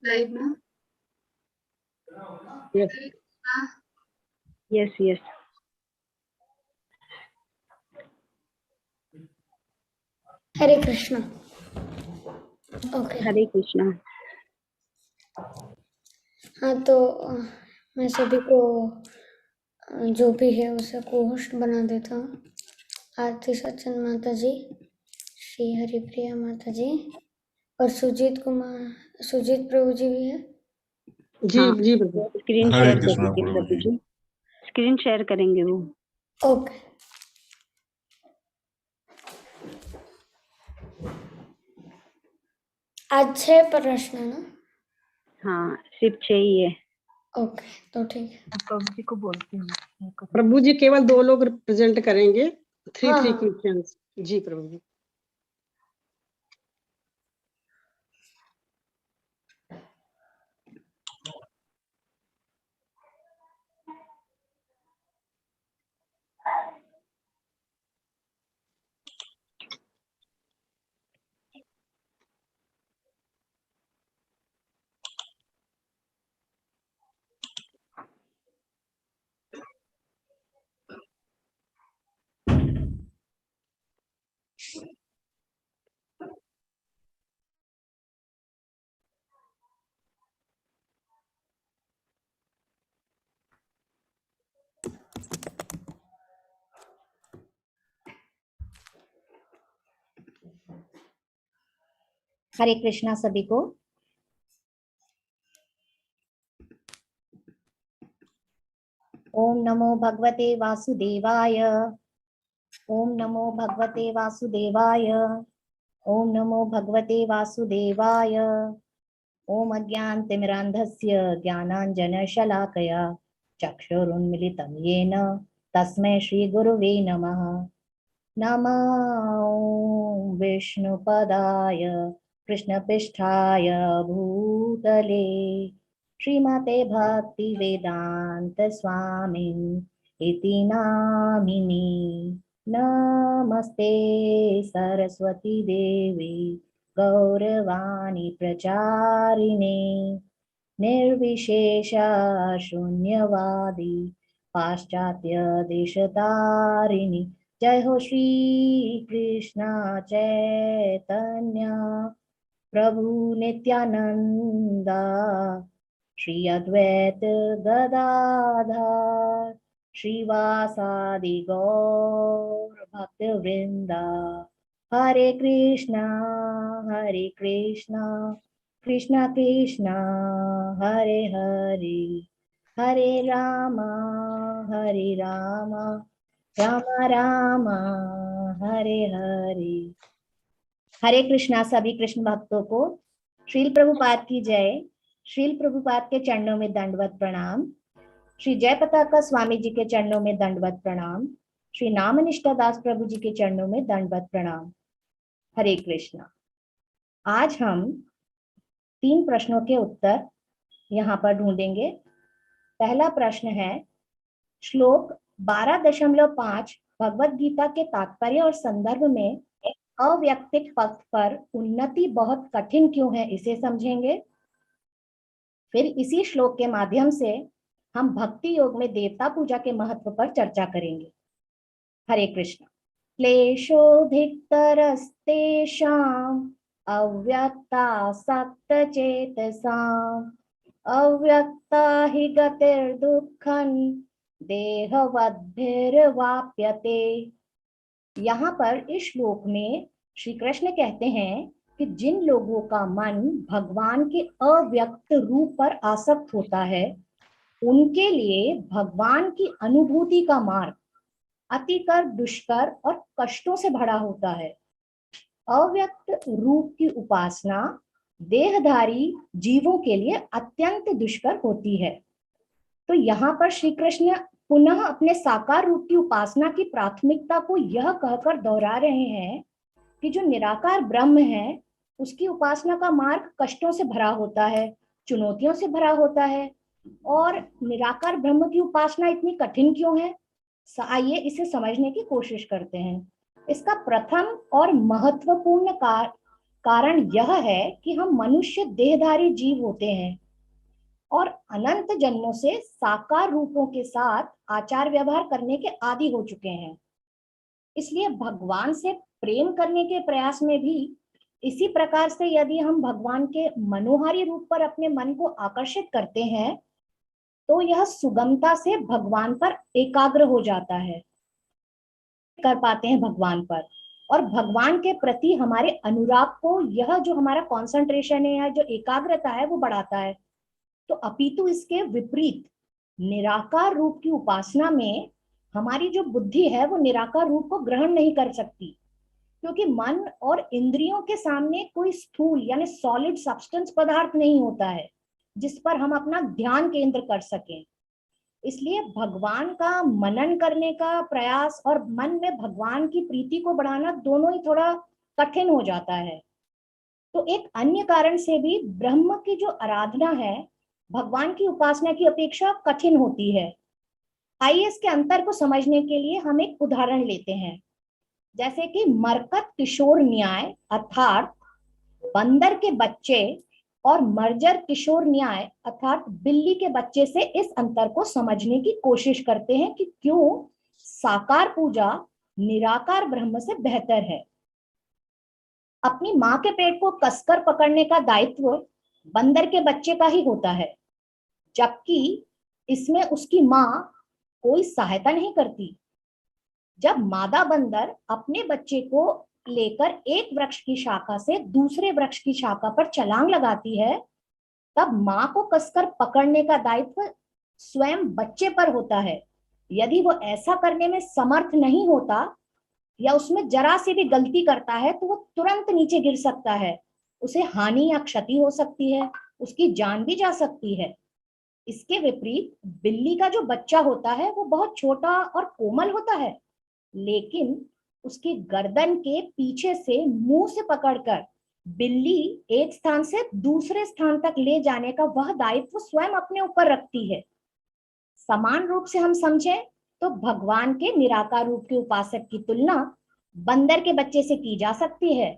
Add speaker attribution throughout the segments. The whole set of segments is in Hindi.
Speaker 1: लाइव में
Speaker 2: Yes.
Speaker 3: Yes, yes.
Speaker 1: Hare Krishna. Okay
Speaker 3: Hare Krishna.
Speaker 1: हाँ, तो मैं सभी को जो भी है उसे को होस्ट बना देता हूँ। आरती सचन माता जी, श्री हरिप्रिया माता जी और सुजीत प्रभु जी भी है।
Speaker 2: जी
Speaker 3: हाँ।
Speaker 2: जी प्रभु।
Speaker 3: स्क्रीन
Speaker 4: हरे
Speaker 3: शेयर
Speaker 4: कृष्णा
Speaker 3: करेंगे
Speaker 4: प्रभु
Speaker 3: प्रभु
Speaker 4: जी।
Speaker 3: जी। स्क्रीन शेयर करेंगे वो।
Speaker 1: ओके। आज 6 प्रश्न है ना?
Speaker 3: हाँ, सिर्फ 6 ही है।
Speaker 1: ओके, तो ठीक है।
Speaker 3: प्रभु जी को बोलती हूँ।
Speaker 2: प्रभु जी केवल 2 लोग प्रेजेंट करेंगे। 3
Speaker 1: हाँ,
Speaker 2: 3
Speaker 1: हाँ।
Speaker 2: क्वेश्चंस। जी प्रभु जी।
Speaker 5: हरे कृष्णा सभी को। ओम नमो भगवते वासुदेवाय। ओम नमो भगवते वासुदेवाय। ओम नमो भगवते वासुदेवाय। ओम अज्ञानतिमिरान्धस्य ज्ञानाञ्जनशलाकया चक्षुरुन्मिलितं येन तस्मै श्रीगुरुवे नमः। नमो विष्णुपदाय कृष्णपृष्ठाय भूतले श्रीमते भक्तिवेदांत स्वामिन् इति नामिने। नमस्ते सरस्वती देवी गौरवाणी प्रचारिणे निर्विशेषा शून्यवादी पाश्चात्य देशतारिणी। जय हो श्री कृष्ण चैतन्य प्रभु नित्यानंदा श्री अद्वैत गदाधर श्रीवासादि गौर भक्त वृंदा। हरे कृष्णा कृष्णा कृष्णा हरे हरे हरे राम राम राम हरे हरे। हरे कृष्णा सभी कृष्ण भक्तों को श्रील प्रभुपाद की जय। श्रील प्रभुपाद के चरणों में दंडवत प्रणाम। श्री जय पताका स्वामी जी के चरणों में दंडवत प्रणाम। श्री नामनिष्ठा दास प्रभु जी के चरणों में दंडवत प्रणाम। हरे कृष्णा। आज हम 3 प्रश्नों के उत्तर यहाँ पर ढूंढेंगे। पहला प्रश्न है, श्लोक 12.5 भगवत गीता के तात्पर्य और संदर्भ में अव्यक्तिक पथ पर उन्नति बहुत कठिन क्यों है, इसे समझेंगे। फिर इसी श्लोक के माध्यम से हम भक्ति योग में देवता पूजा के महत्व पर चर्चा करेंगे। हरे कृष्ण। क्लेशोधिकतरस्तेषाम् अव्यक्तासक्तचेतसाम् अव्यक्ता हि गतिर्दुःखं देहवद्भिर्वाप्यते। यहाँ पर इस श्लोक में श्री कृष्ण कहते हैं कि जिन लोगों का मन भगवान के अव्यक्त रूप पर आसक्त होता है, उनके लिए भगवान की अनुभूति का मार्ग अतिकर, दुष्कर और कष्टों से भरा होता है। अव्यक्त रूप की उपासना देहधारी जीवों के लिए अत्यंत दुष्कर होती है। तो यहाँ पर श्री कृष्ण पुनः अपने साकार रूप की उपासना की प्राथमिकता को यह कहकर दोहरा रहे हैं कि जो निराकार ब्रह्म है, उसकी उपासना का मार्ग कष्टों से भरा होता है, चुनौतियों से भरा होता है। और निराकार ब्रह्म की उपासना इतनी कठिन क्यों है? आइए इसे समझने की कोशिश करते हैं। इसका प्रथम और महत्वपूर्ण कारण यह है कि हम मनुष्य देहधारी जीव होते हैं और अनंत जन्मों से साकार रूपों के साथ आचार व्यवहार करने के आदी हो चुके हैं। इसलिए भगवान से प्रेम करने के प्रयास में भी इसी प्रकार से यदि हम भगवान के मनोहारी रूप पर अपने मन को आकर्षित करते हैं तो यह सुगमता से भगवान पर एकाग्र हो जाता है, कर पाते हैं भगवान पर, और भगवान के प्रति हमारे अनुराग को यह जो हमारा कंसंट्रेशन है या जो एकाग्रता है वो बढ़ाता है। तो अपितु इसके विपरीत निराकार रूप की उपासना में हमारी जो बुद्धि है वो निराकार रूप को ग्रहण नहीं कर सकती, क्योंकि मन और इंद्रियों के सामने कोई स्थूल यानी सॉलिड सब्सटेंस पदार्थ नहीं होता है जिस पर हम अपना ध्यान केंद्र कर सकें। इसलिए भगवान का मनन करने का प्रयास और मन में भगवान की प्रीति को बढ़ाना दोनों ही थोड़ा कठिन हो जाता है। तो एक अन्य कारण से भी ब्रह्म की जो आराधना है भगवान की उपासना की अपेक्षा कठिन होती है। आइए इसके अंतर को समझने के लिए हम एक उदाहरण लेते हैं, जैसे कि मरकत किशोर न्याय अर्थात बंदर के बच्चे और मर्जर किशोर न्याय अर्थात बिल्ली के बच्चे से इस अंतर को समझने की कोशिश करते हैं कि क्यों साकार पूजा निराकार ब्रह्म से बेहतर है। अपनी माँ के पेट को कसकर पकड़ने का दायित्व बंदर के बच्चे का ही होता है, जबकि इसमें उसकी माँ कोई सहायता नहीं करती। जब मादा बंदर अपने बच्चे को लेकर एक वृक्ष की शाखा से दूसरे वृक्ष की शाखा पर छलांग लगाती है, तब माँ को कसकर पकड़ने का दायित्व स्वयं बच्चे पर होता है। यदि वो ऐसा करने में समर्थ नहीं होता या उसमें जरा सी भी गलती करता है तो वो तुरंत नीचे गिर सकता है, उसे हानि या क्षति हो सकती है, उसकी जान भी जा सकती है। इसके विपरीत बिल्ली का जो बच्चा होता है वो बहुत छोटा और कोमल होता है, लेकिन उसकी गर्दन के पीछे से मुंह से पकड़कर बिल्ली एक स्थान से दूसरे स्थान तक ले जाने का वह दायित्व स्वयं अपने ऊपर रखती है। समान रूप से हम समझें तो भगवान के निराकार रूप के उपासक की तुलना बंदर के बच्चे से की जा सकती है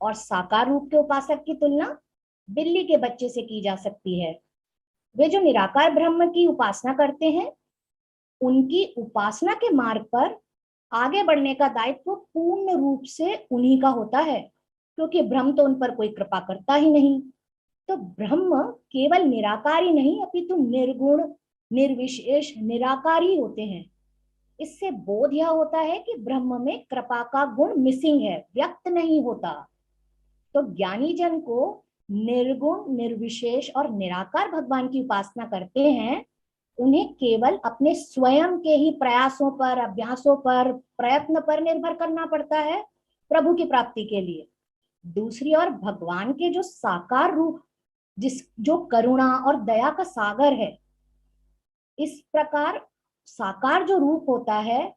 Speaker 5: और साकार रूप के उपासक की तुलना बिल्ली के बच्चे से की जा सकती है। वे जो निराकार ब्रह्म की उपासना करते हैं उनकी उपासना के मार्ग पर आगे बढ़ने का दायित्व पूर्ण रूप से उन्हीं का होता है, क्योंकि ब्रह्म तो उन पर कोई कृपा करता ही नहीं। तो ब्रह्म केवल निराकार ही नहीं अपितु निर्गुण निर्विशेष निराकार ही होते हैं। इससे बोध यह होता है कि ब्रह्म में कृपा का गुण मिसिंग है, व्यक्त नहीं होता। तो ज्ञानी जन को निर्गुण निर्विशेष और निराकार भगवान की उपासना करते हैं, उन्हें केवल अपने स्वयं के ही प्रयासों पर, अभ्यासों पर, प्रयत्न पर निर्भर करना पड़ता है प्रभु की प्राप्ति के लिए। दूसरी ओर भगवान के जो साकार रूप जो करुणा और दया का सागर है, इस प्रकार साकार जो रूप होता है,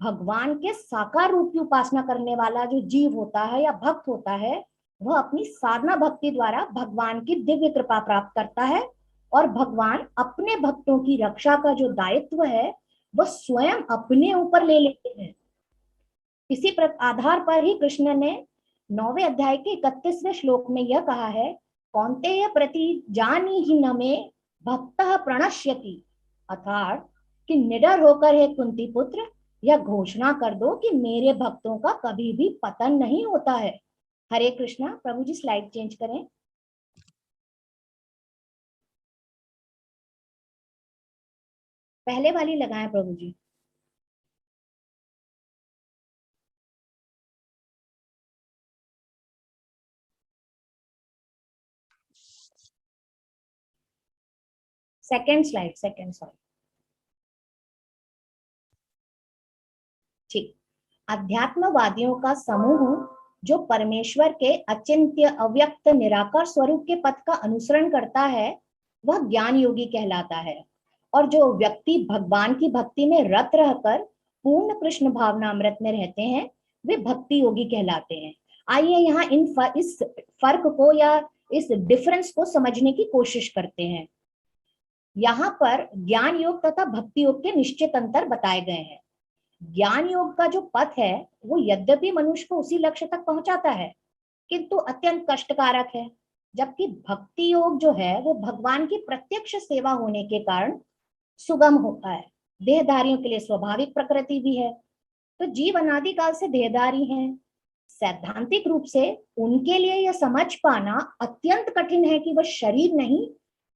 Speaker 5: भगवान के साकार रूप की उपासना करने वाला जो जीव होता है या भक्त होता है, वह अपनी साधना भक्ति द्वारा भगवान की दिव्य कृपा प्राप्त करता है और भगवान अपने भक्तों की रक्षा का जो दायित्व है वह स्वयं अपने ऊपर ले लेते हैं। इसी आधार पर ही कृष्ण ने 9वें अध्याय के 31वें श्लोक में यह कहा है, कौन्तेय प्रति जानी ही न में भक्तः प्रणश्यति, अर्थात कि निडर होकर हे कुंती पुत्र यह घोषणा कर दो कि मेरे भक्तों का कभी भी पतन नहीं होता है। हरे कृष्णा। प्रभु जी स्लाइड चेंज करें। पहले वाली लगाएं प्रभु जी। Second slide, second, sorry. ठीक। अध्यात्मवादियों का समूह जो परमेश्वर के अचिंत्य अव्यक्त निराकार स्वरूप के पथ का अनुसरण करता है वह ज्ञान योगी कहलाता है, और जो व्यक्ति भगवान की भक्ति में रत रहकर पूर्ण कृष्ण भावना अमृत में रहते हैं वे भक्ति योगी कहलाते हैं। आइए यहाँ इस फर्क को या इस डिफरेंस को समझने की कोशिश करते हैं। यहाँ पर ज्ञान योग तथा भक्ति योग के निश्चित अंतर बताए गए हैं। ज्ञान योग का जो पथ है वो यद्यपि मनुष्य को उसी लक्ष्य तक पहुंचाता है, किंतु अत्यंत कष्टकारक है, जबकि भक्ति योग जो है वो भगवान की प्रत्यक्ष सेवा होने के कारण सुगम होता है। देहधारियों के लिए स्वाभाविक प्रकृति भी है, तो जीव अनादिकाल से देहधारी हैं। सैद्धांतिक रूप से उनके लिए यह समझ पाना अत्यंत कठिन है कि वह शरीर नहीं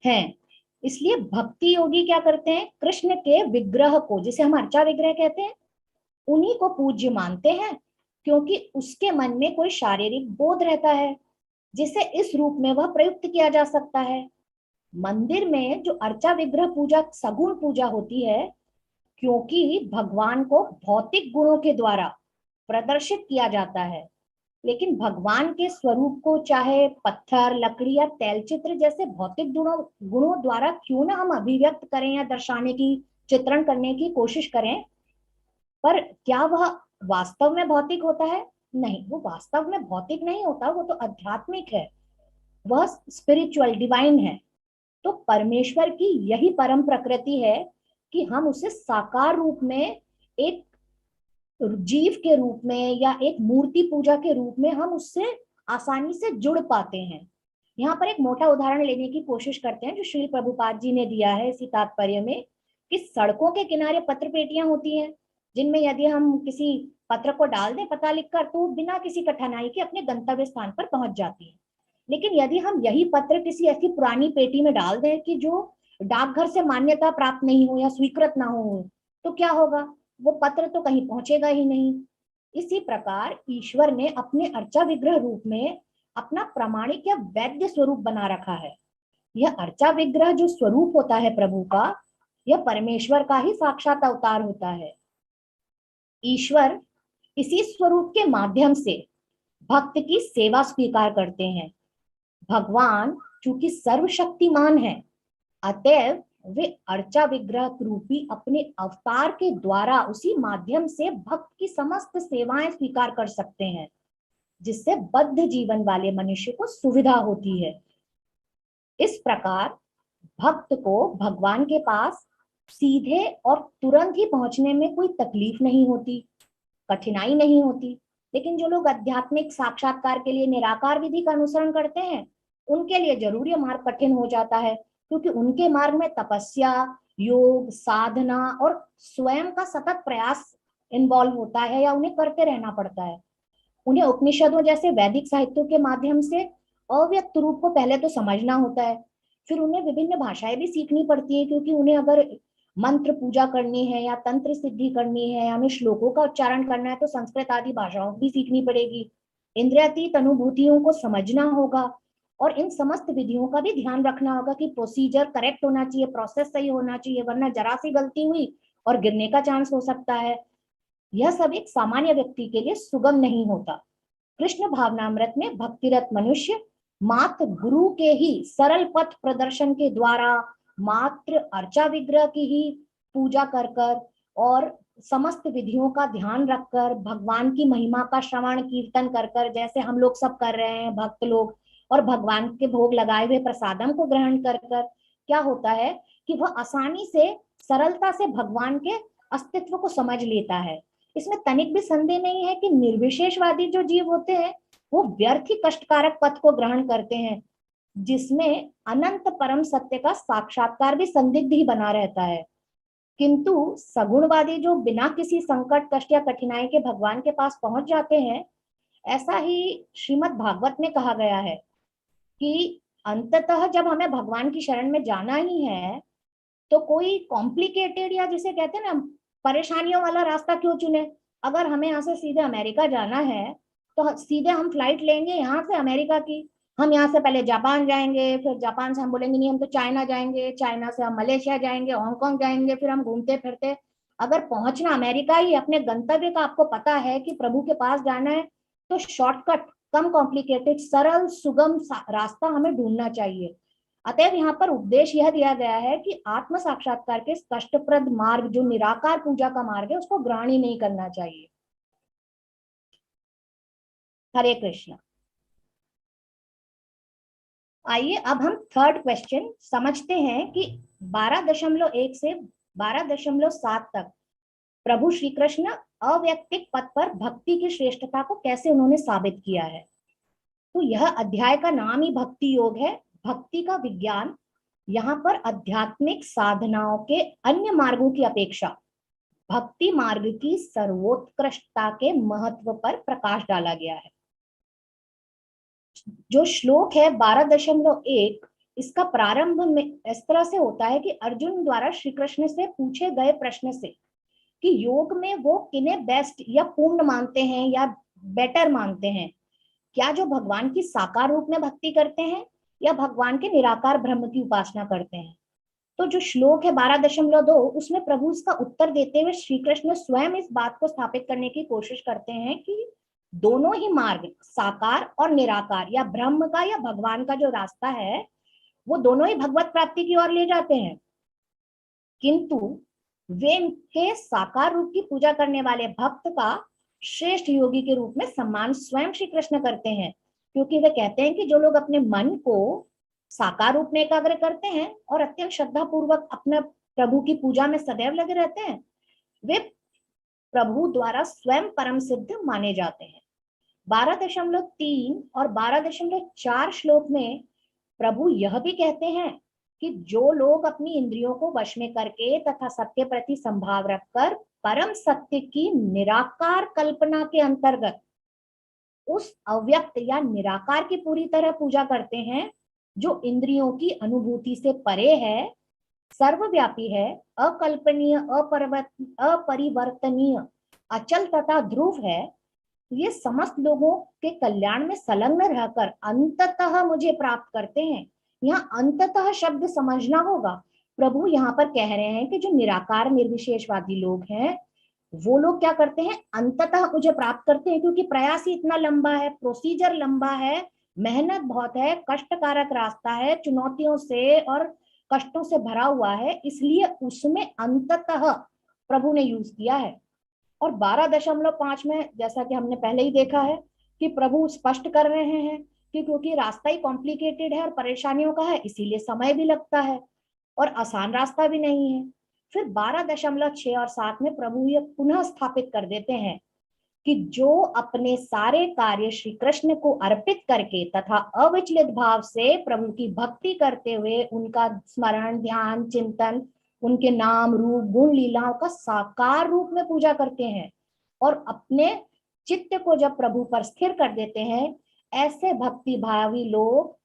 Speaker 5: है। इसलिए भक्ति योगी क्या करते हैं, कृष्ण के विग्रह को, जिसे हम अर्चा विग्रह कहते हैं, उन्हीं को पूज्य मानते हैं, क्योंकि उसके मन में कोई शारीरिक बोध रहता है जिसे इस रूप में वह प्रयुक्त किया जा सकता है। मंदिर में जो अर्चा विग्रह पूजा सगुण पूजा होती है, क्योंकि भगवान को भौतिक गुणों के द्वारा प्रदर्शित किया जाता है, लेकिन भगवान के स्वरूप को चाहे पत्थर, लकड़ी या तैलचित्र जैसे भौतिक गुणों द्वारा क्यों ना हम अभिव्यक्त करें या दर्शाने की, चित्रण करने की कोशिश करें, पर क्या वह वास्तव में भौतिक होता है? नहीं, वो वास्तव में भौतिक नहीं होता, वो तो आध्यात्मिक है, वह स्पिरिचुअल डिवाइन है। तो परमेश्वर की यही परम प्रकृति है कि हम उसे साकार रूप में, एक जीव के रूप में या एक मूर्ति पूजा के रूप में हम उससे आसानी से जुड़ पाते हैं। यहाँ पर एक मोटा उदाहरण लेने की कोशिश करते हैं जो श्री प्रभुपाद जी ने दिया है इसी तात्पर्य में, कि सड़कों के किनारे पत्र पेटियां होती हैं, जिनमें यदि हम किसी पत्र को डाल दें पता लिखकर, तो बिना किसी कठिनाई के अपने गंतव्य स्थान पर पहुंच जाती है। लेकिन यदि हम यही पत्र किसी ऐसी पुरानी पेटी में डाल दें कि जो डाकघर से मान्यता प्राप्त नहीं हो या स्वीकृत ना हो, तो क्या होगा? वो पत्र तो कहीं पहुंचेगा ही नहीं। इसी प्रकार ईश्वर ने अपने अर्चा विग्रह रूप में अपना प्रामाणिक या वैद्य स्वरूप बना रखा है। यह अर्चा विग्रह जो स्वरूप होता है प्रभु का, यह परमेश्वर का ही साक्षात अवतार होता है। ईश्वर इसी स्वरूप के माध्यम से भक्त की सेवा स्वीकार करते हैं। भगवान चूंकि सर्वशक्तिमान है, अतएव वे अर्चा विग्रह रूपी अपने अवतार के द्वारा उसी माध्यम से भक्त की समस्त सेवाएं स्वीकार कर सकते हैं, जिससे बद्ध जीवन वाले मनुष्य को सुविधा होती है। इस प्रकार भक्त को भगवान के पास सीधे और तुरंत ही पहुंचने में कोई तकलीफ नहीं होती, कठिनाई नहीं होती। लेकिन जो लोग आध्यात्मिक साक्षात्कार के लिए निराकार विधि का अनुसरण करते हैं, उनके लिए जरूर यह मार्ग कठिन हो जाता है, क्योंकि उनके मार्ग में तपस्या, योग, साधना और स्वयं का सतत प्रयास इन्वॉल्व होता है या उन्हें करते रहना पड़ता है। उन्हें उपनिषदों जैसे वैदिक साहित्यों के माध्यम से अव्यक्त रूप को पहले तो समझना होता है, फिर उन्हें विभिन्न भाषाएं भी सीखनी पड़ती है, क्योंकि उन्हें अगर मंत्र पूजा करनी है या तंत्र सिद्धि करनी है या उन्हें श्लोकों का उच्चारण करना है तो संस्कृत आदि भाषाओं भी सीखनी पड़ेगी। इंद्रियातीत अनुभूतियों को समझना होगा और इन समस्त विधियों का भी ध्यान रखना होगा कि प्रोसीजर करेक्ट होना चाहिए, प्रोसेस सही होना चाहिए, वरना जरा सी गलती हुई और गिरने का चांस हो सकता है। यह सब एक सामान्य व्यक्ति के लिए सुगम नहीं होता। कृष्ण भावनामृत में भक्तिरत मनुष्य मात्र गुरु के ही सरल पथ प्रदर्शन के द्वारा, मात्र अर्चा विग्रह की ही पूजा कर कर और समस्त विधियों का ध्यान रखकर, भगवान की महिमा का श्रवण कीर्तन कर कर, जैसे हम लोग सब कर रहे हैं भक्त लोग, और भगवान के भोग लगाए हुए प्रसादम को ग्रहण कर कर, क्या होता है कि वह आसानी से, सरलता से भगवान के अस्तित्व को समझ लेता है। इसमें तनिक भी संदेह नहीं है कि निर्विशेषवादी जो जीव होते हैं वो व्यर्थ ही कष्टकारक पथ को ग्रहण करते हैं, जिसमें अनंत परम सत्य का साक्षात्कार भी संदिग्ध ही बना रहता है। किंतु सगुणवादी जो बिना किसी संकट, कष्ट या कठिनाई के भगवान के पास पहुंच जाते हैं, ऐसा ही श्रीमद् भागवत में कहा गया है कि अंततः जब हमें भगवान की शरण में जाना ही है तो कोई कॉम्प्लिकेटेड या जिसे कहते हैं ना परेशानियों वाला रास्ता क्यों चुने। अगर हमें यहाँ से सीधे अमेरिका जाना है तो सीधे हम फ्लाइट लेंगे यहाँ से अमेरिका की, हम यहाँ से पहले जापान जाएंगे, फिर जापान से हम बोलेंगे नहीं हम तो चाइना जाएंगे, चाइना से हम मलेशिया जाएंगे, हांगकांग जाएंगे, फिर हम घूमते फिरते, अगर पहुंचना अमेरिका ही, अपने गंतव्य का आपको पता है कि प्रभु के पास जाना है, तो शॉर्टकट, कम कॉम्प्लिकेटेड, सरल सुगम रास्ता हमें ढूंढना चाहिए। अतएव यहाँ पर उपदेश यह दिया गया है कि आत्म साक्षात्कार के कष्टप्रद मार्ग, जो निराकार पूजा का मार्ग है, उसको ग्रहण ही नहीं करना चाहिए। हरे कृष्ण। आइए अब हम थर्ड क्वेश्चन समझते हैं कि 12.1 से 12.7 तक प्रभु श्री कृष्ण अव्यक्तिक पद पर भक्ति की श्रेष्ठता को कैसे उन्होंने साबित किया है। तो यह अध्याय का नाम ही भक्ति योग है, भक्ति का विज्ञान। यहाँ पर आध्यात्मिक साधनाओं के अन्य मार्गों की अपेक्षा भक्ति मार्ग की सर्वोत्कृष्टता के महत्व पर प्रकाश डाला गया है। जो श्लोक है 12.1, इसका प्रारंभ में इस तरह से होता है कि अर्जुन द्वारा श्री कृष्ण से पूछे गए प्रश्न से कि योग में वो किन्हें बेस्ट या पूर्ण मानते हैं या बेटर मानते हैं, क्या जो भगवान की साकार रूप में भक्ति करते हैं या भगवान के निराकार ब्रह्म की उपासना करते हैं। तो जो श्लोक है 12.2, उसमें प्रभु इसका उत्तर देते हुए श्री कृष्ण स्वयं इस बात को स्थापित करने की कोशिश करते हैं कि दोनों ही मार्ग, साकार और निराकार, या ब्रह्म का या भगवान का जो रास्ता है, वो दोनों ही भगवत प्राप्ति की ओर ले जाते हैं। किंतु वे इनके साकार रूप की पूजा करने वाले भक्त का श्रेष्ठ योगी के रूप में सम्मान स्वयं श्री कृष्ण करते हैं, क्योंकि वे कहते हैं कि जो लोग अपने मन को साकार रूप में एकाग्र करते हैं और अत्यंत श्रद्धा पूर्वक अपने प्रभु की पूजा में सदैव लगे रहते हैं, वे प्रभु द्वारा स्वयं परम सिद्ध माने जाते हैं। 12.3 और 12.4 श्लोक में प्रभु यह भी कहते हैं कि जो लोग अपनी इंद्रियों को वश में करके तथा सबके प्रति संभाव रखकर परम सत्य की निराकार कल्पना के अंतर्गत उस अव्यक्त या निराकार की पूरी तरह पूजा करते हैं, जो इंद्रियों की अनुभूति से परे है, सर्वव्यापी है, अकल्पनीय, अपरिवर्तनीय, अचल तथा ध्रुव है, ये समस्त लोगों के कल्याण में संलग्न रहकर अंततः मुझे प्राप्त करते हैं। यहाँ अंततः शब्द समझना होगा। प्रभु यहाँ पर कह रहे हैं कि जो निराकार निर्विशेषवादी लोग हैं, वो लोग क्या करते हैं, अंततः मुझे प्राप्त करते हैं, क्योंकि प्रयास ही इतना लंबा है, प्रोसीजर लंबा है, मेहनत बहुत है, कष्टकारक रास्ता है, चुनौतियों से और कष्टों से भरा हुआ है, इसलिए उसमें अंततः प्रभु ने यूज किया है। और 12.5 में जैसा कि हमने पहले ही देखा है कि प्रभु स्पष्ट कर रहे हैं कि क्योंकि रास्ता ही कॉम्प्लिकेटेड है और परेशानियों का है, इसीलिए समय भी लगता है और आसान रास्ता भी नहीं है। फिर 12.6 और 7 में प्रभु ये पुनः स्थापित कर देते हैं कि जो अपने सारे कार्य श्री कृष्ण को अर्पित करके तथा अविचलित भाव से प्रभु की भक्ति करते हुए उनका स्मरण, ध्यान, चिंतन, उनके नाम, रूप, गुण, लीलाओं का साकार रूप में पूजा करते हैं और अपने चित्त को जब प्रभु पर स्थिर कर देते हैं, ऐसे भक्ति भावी लोग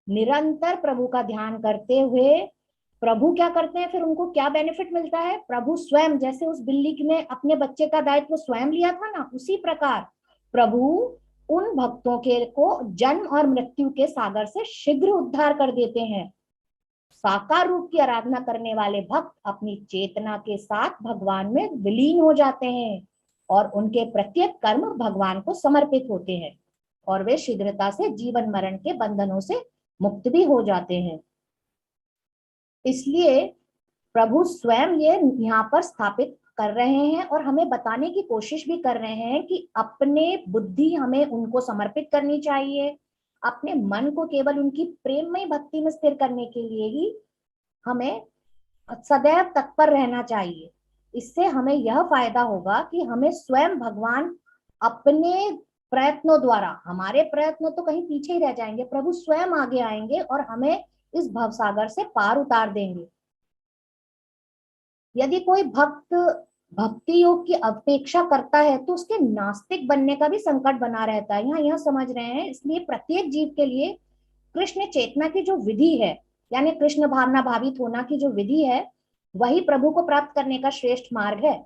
Speaker 5: निरंतर प्रभु का ध्यान करते हुए प्रभु क्या करते हैं, फिर उनको क्या बेनिफिट मिलता है, प्रभु स्वयं, जैसे उस बिल्ली ने अपने बच्चे का दायित्व स्वयं लिया था ना, उसी प्रकार प्रभु उन भक्तों के को जन्म और मृत्यु के सागर से शीघ्र उद्धार कर देते हैं। साकार रूप की आराधना करने वाले भक्त अपनी चेतना के साथ भगवान में विलीन हो जाते हैं और उनके प्रत्येक कर्म भगवान को समर्पित होते हैं और वे शीघ्रता से जीवन मरण के बंधनों से मुक्त भी हो जाते हैं। इसलिए प्रभु स्वयं ये यहाँ पर स्थापित कर रहे हैं और हमें बताने की कोशिश भी कर रहे हैं कि अपने बुद्धि हमें उनको समर्पित करनी चाहिए, अपने मन को केवल उनकी प्रेममय भक्ति में स्थिर करने के लिए ही हमें सदैव तत्पर रहना चाहिए। इससे हमें यह फायदा होगा कि हमें स्वयं भगवान अपने प्रयत्नों द्वारा, हमारे प्रयत्न तो कहीं पीछे ही रह जाएंगे, प्रभु स्वयं आगे आएंगे और हमें इस भवसागर से पार उतार देंगे। यदि कोई भक्त भक्ति योग की अपेक्षा करता है तो उसके नास्तिक बनने का भी संकट बना रहता है। यहाँ यह समझ रहे हैं, इसलिए प्रत्येक जीव के लिए कृष्ण चेतना की जो विधि है, यानी कृष्ण भावना भावित होना की जो विधि है, वही प्रभु को प्राप्त करने का श्रेष्ठ मार्ग है,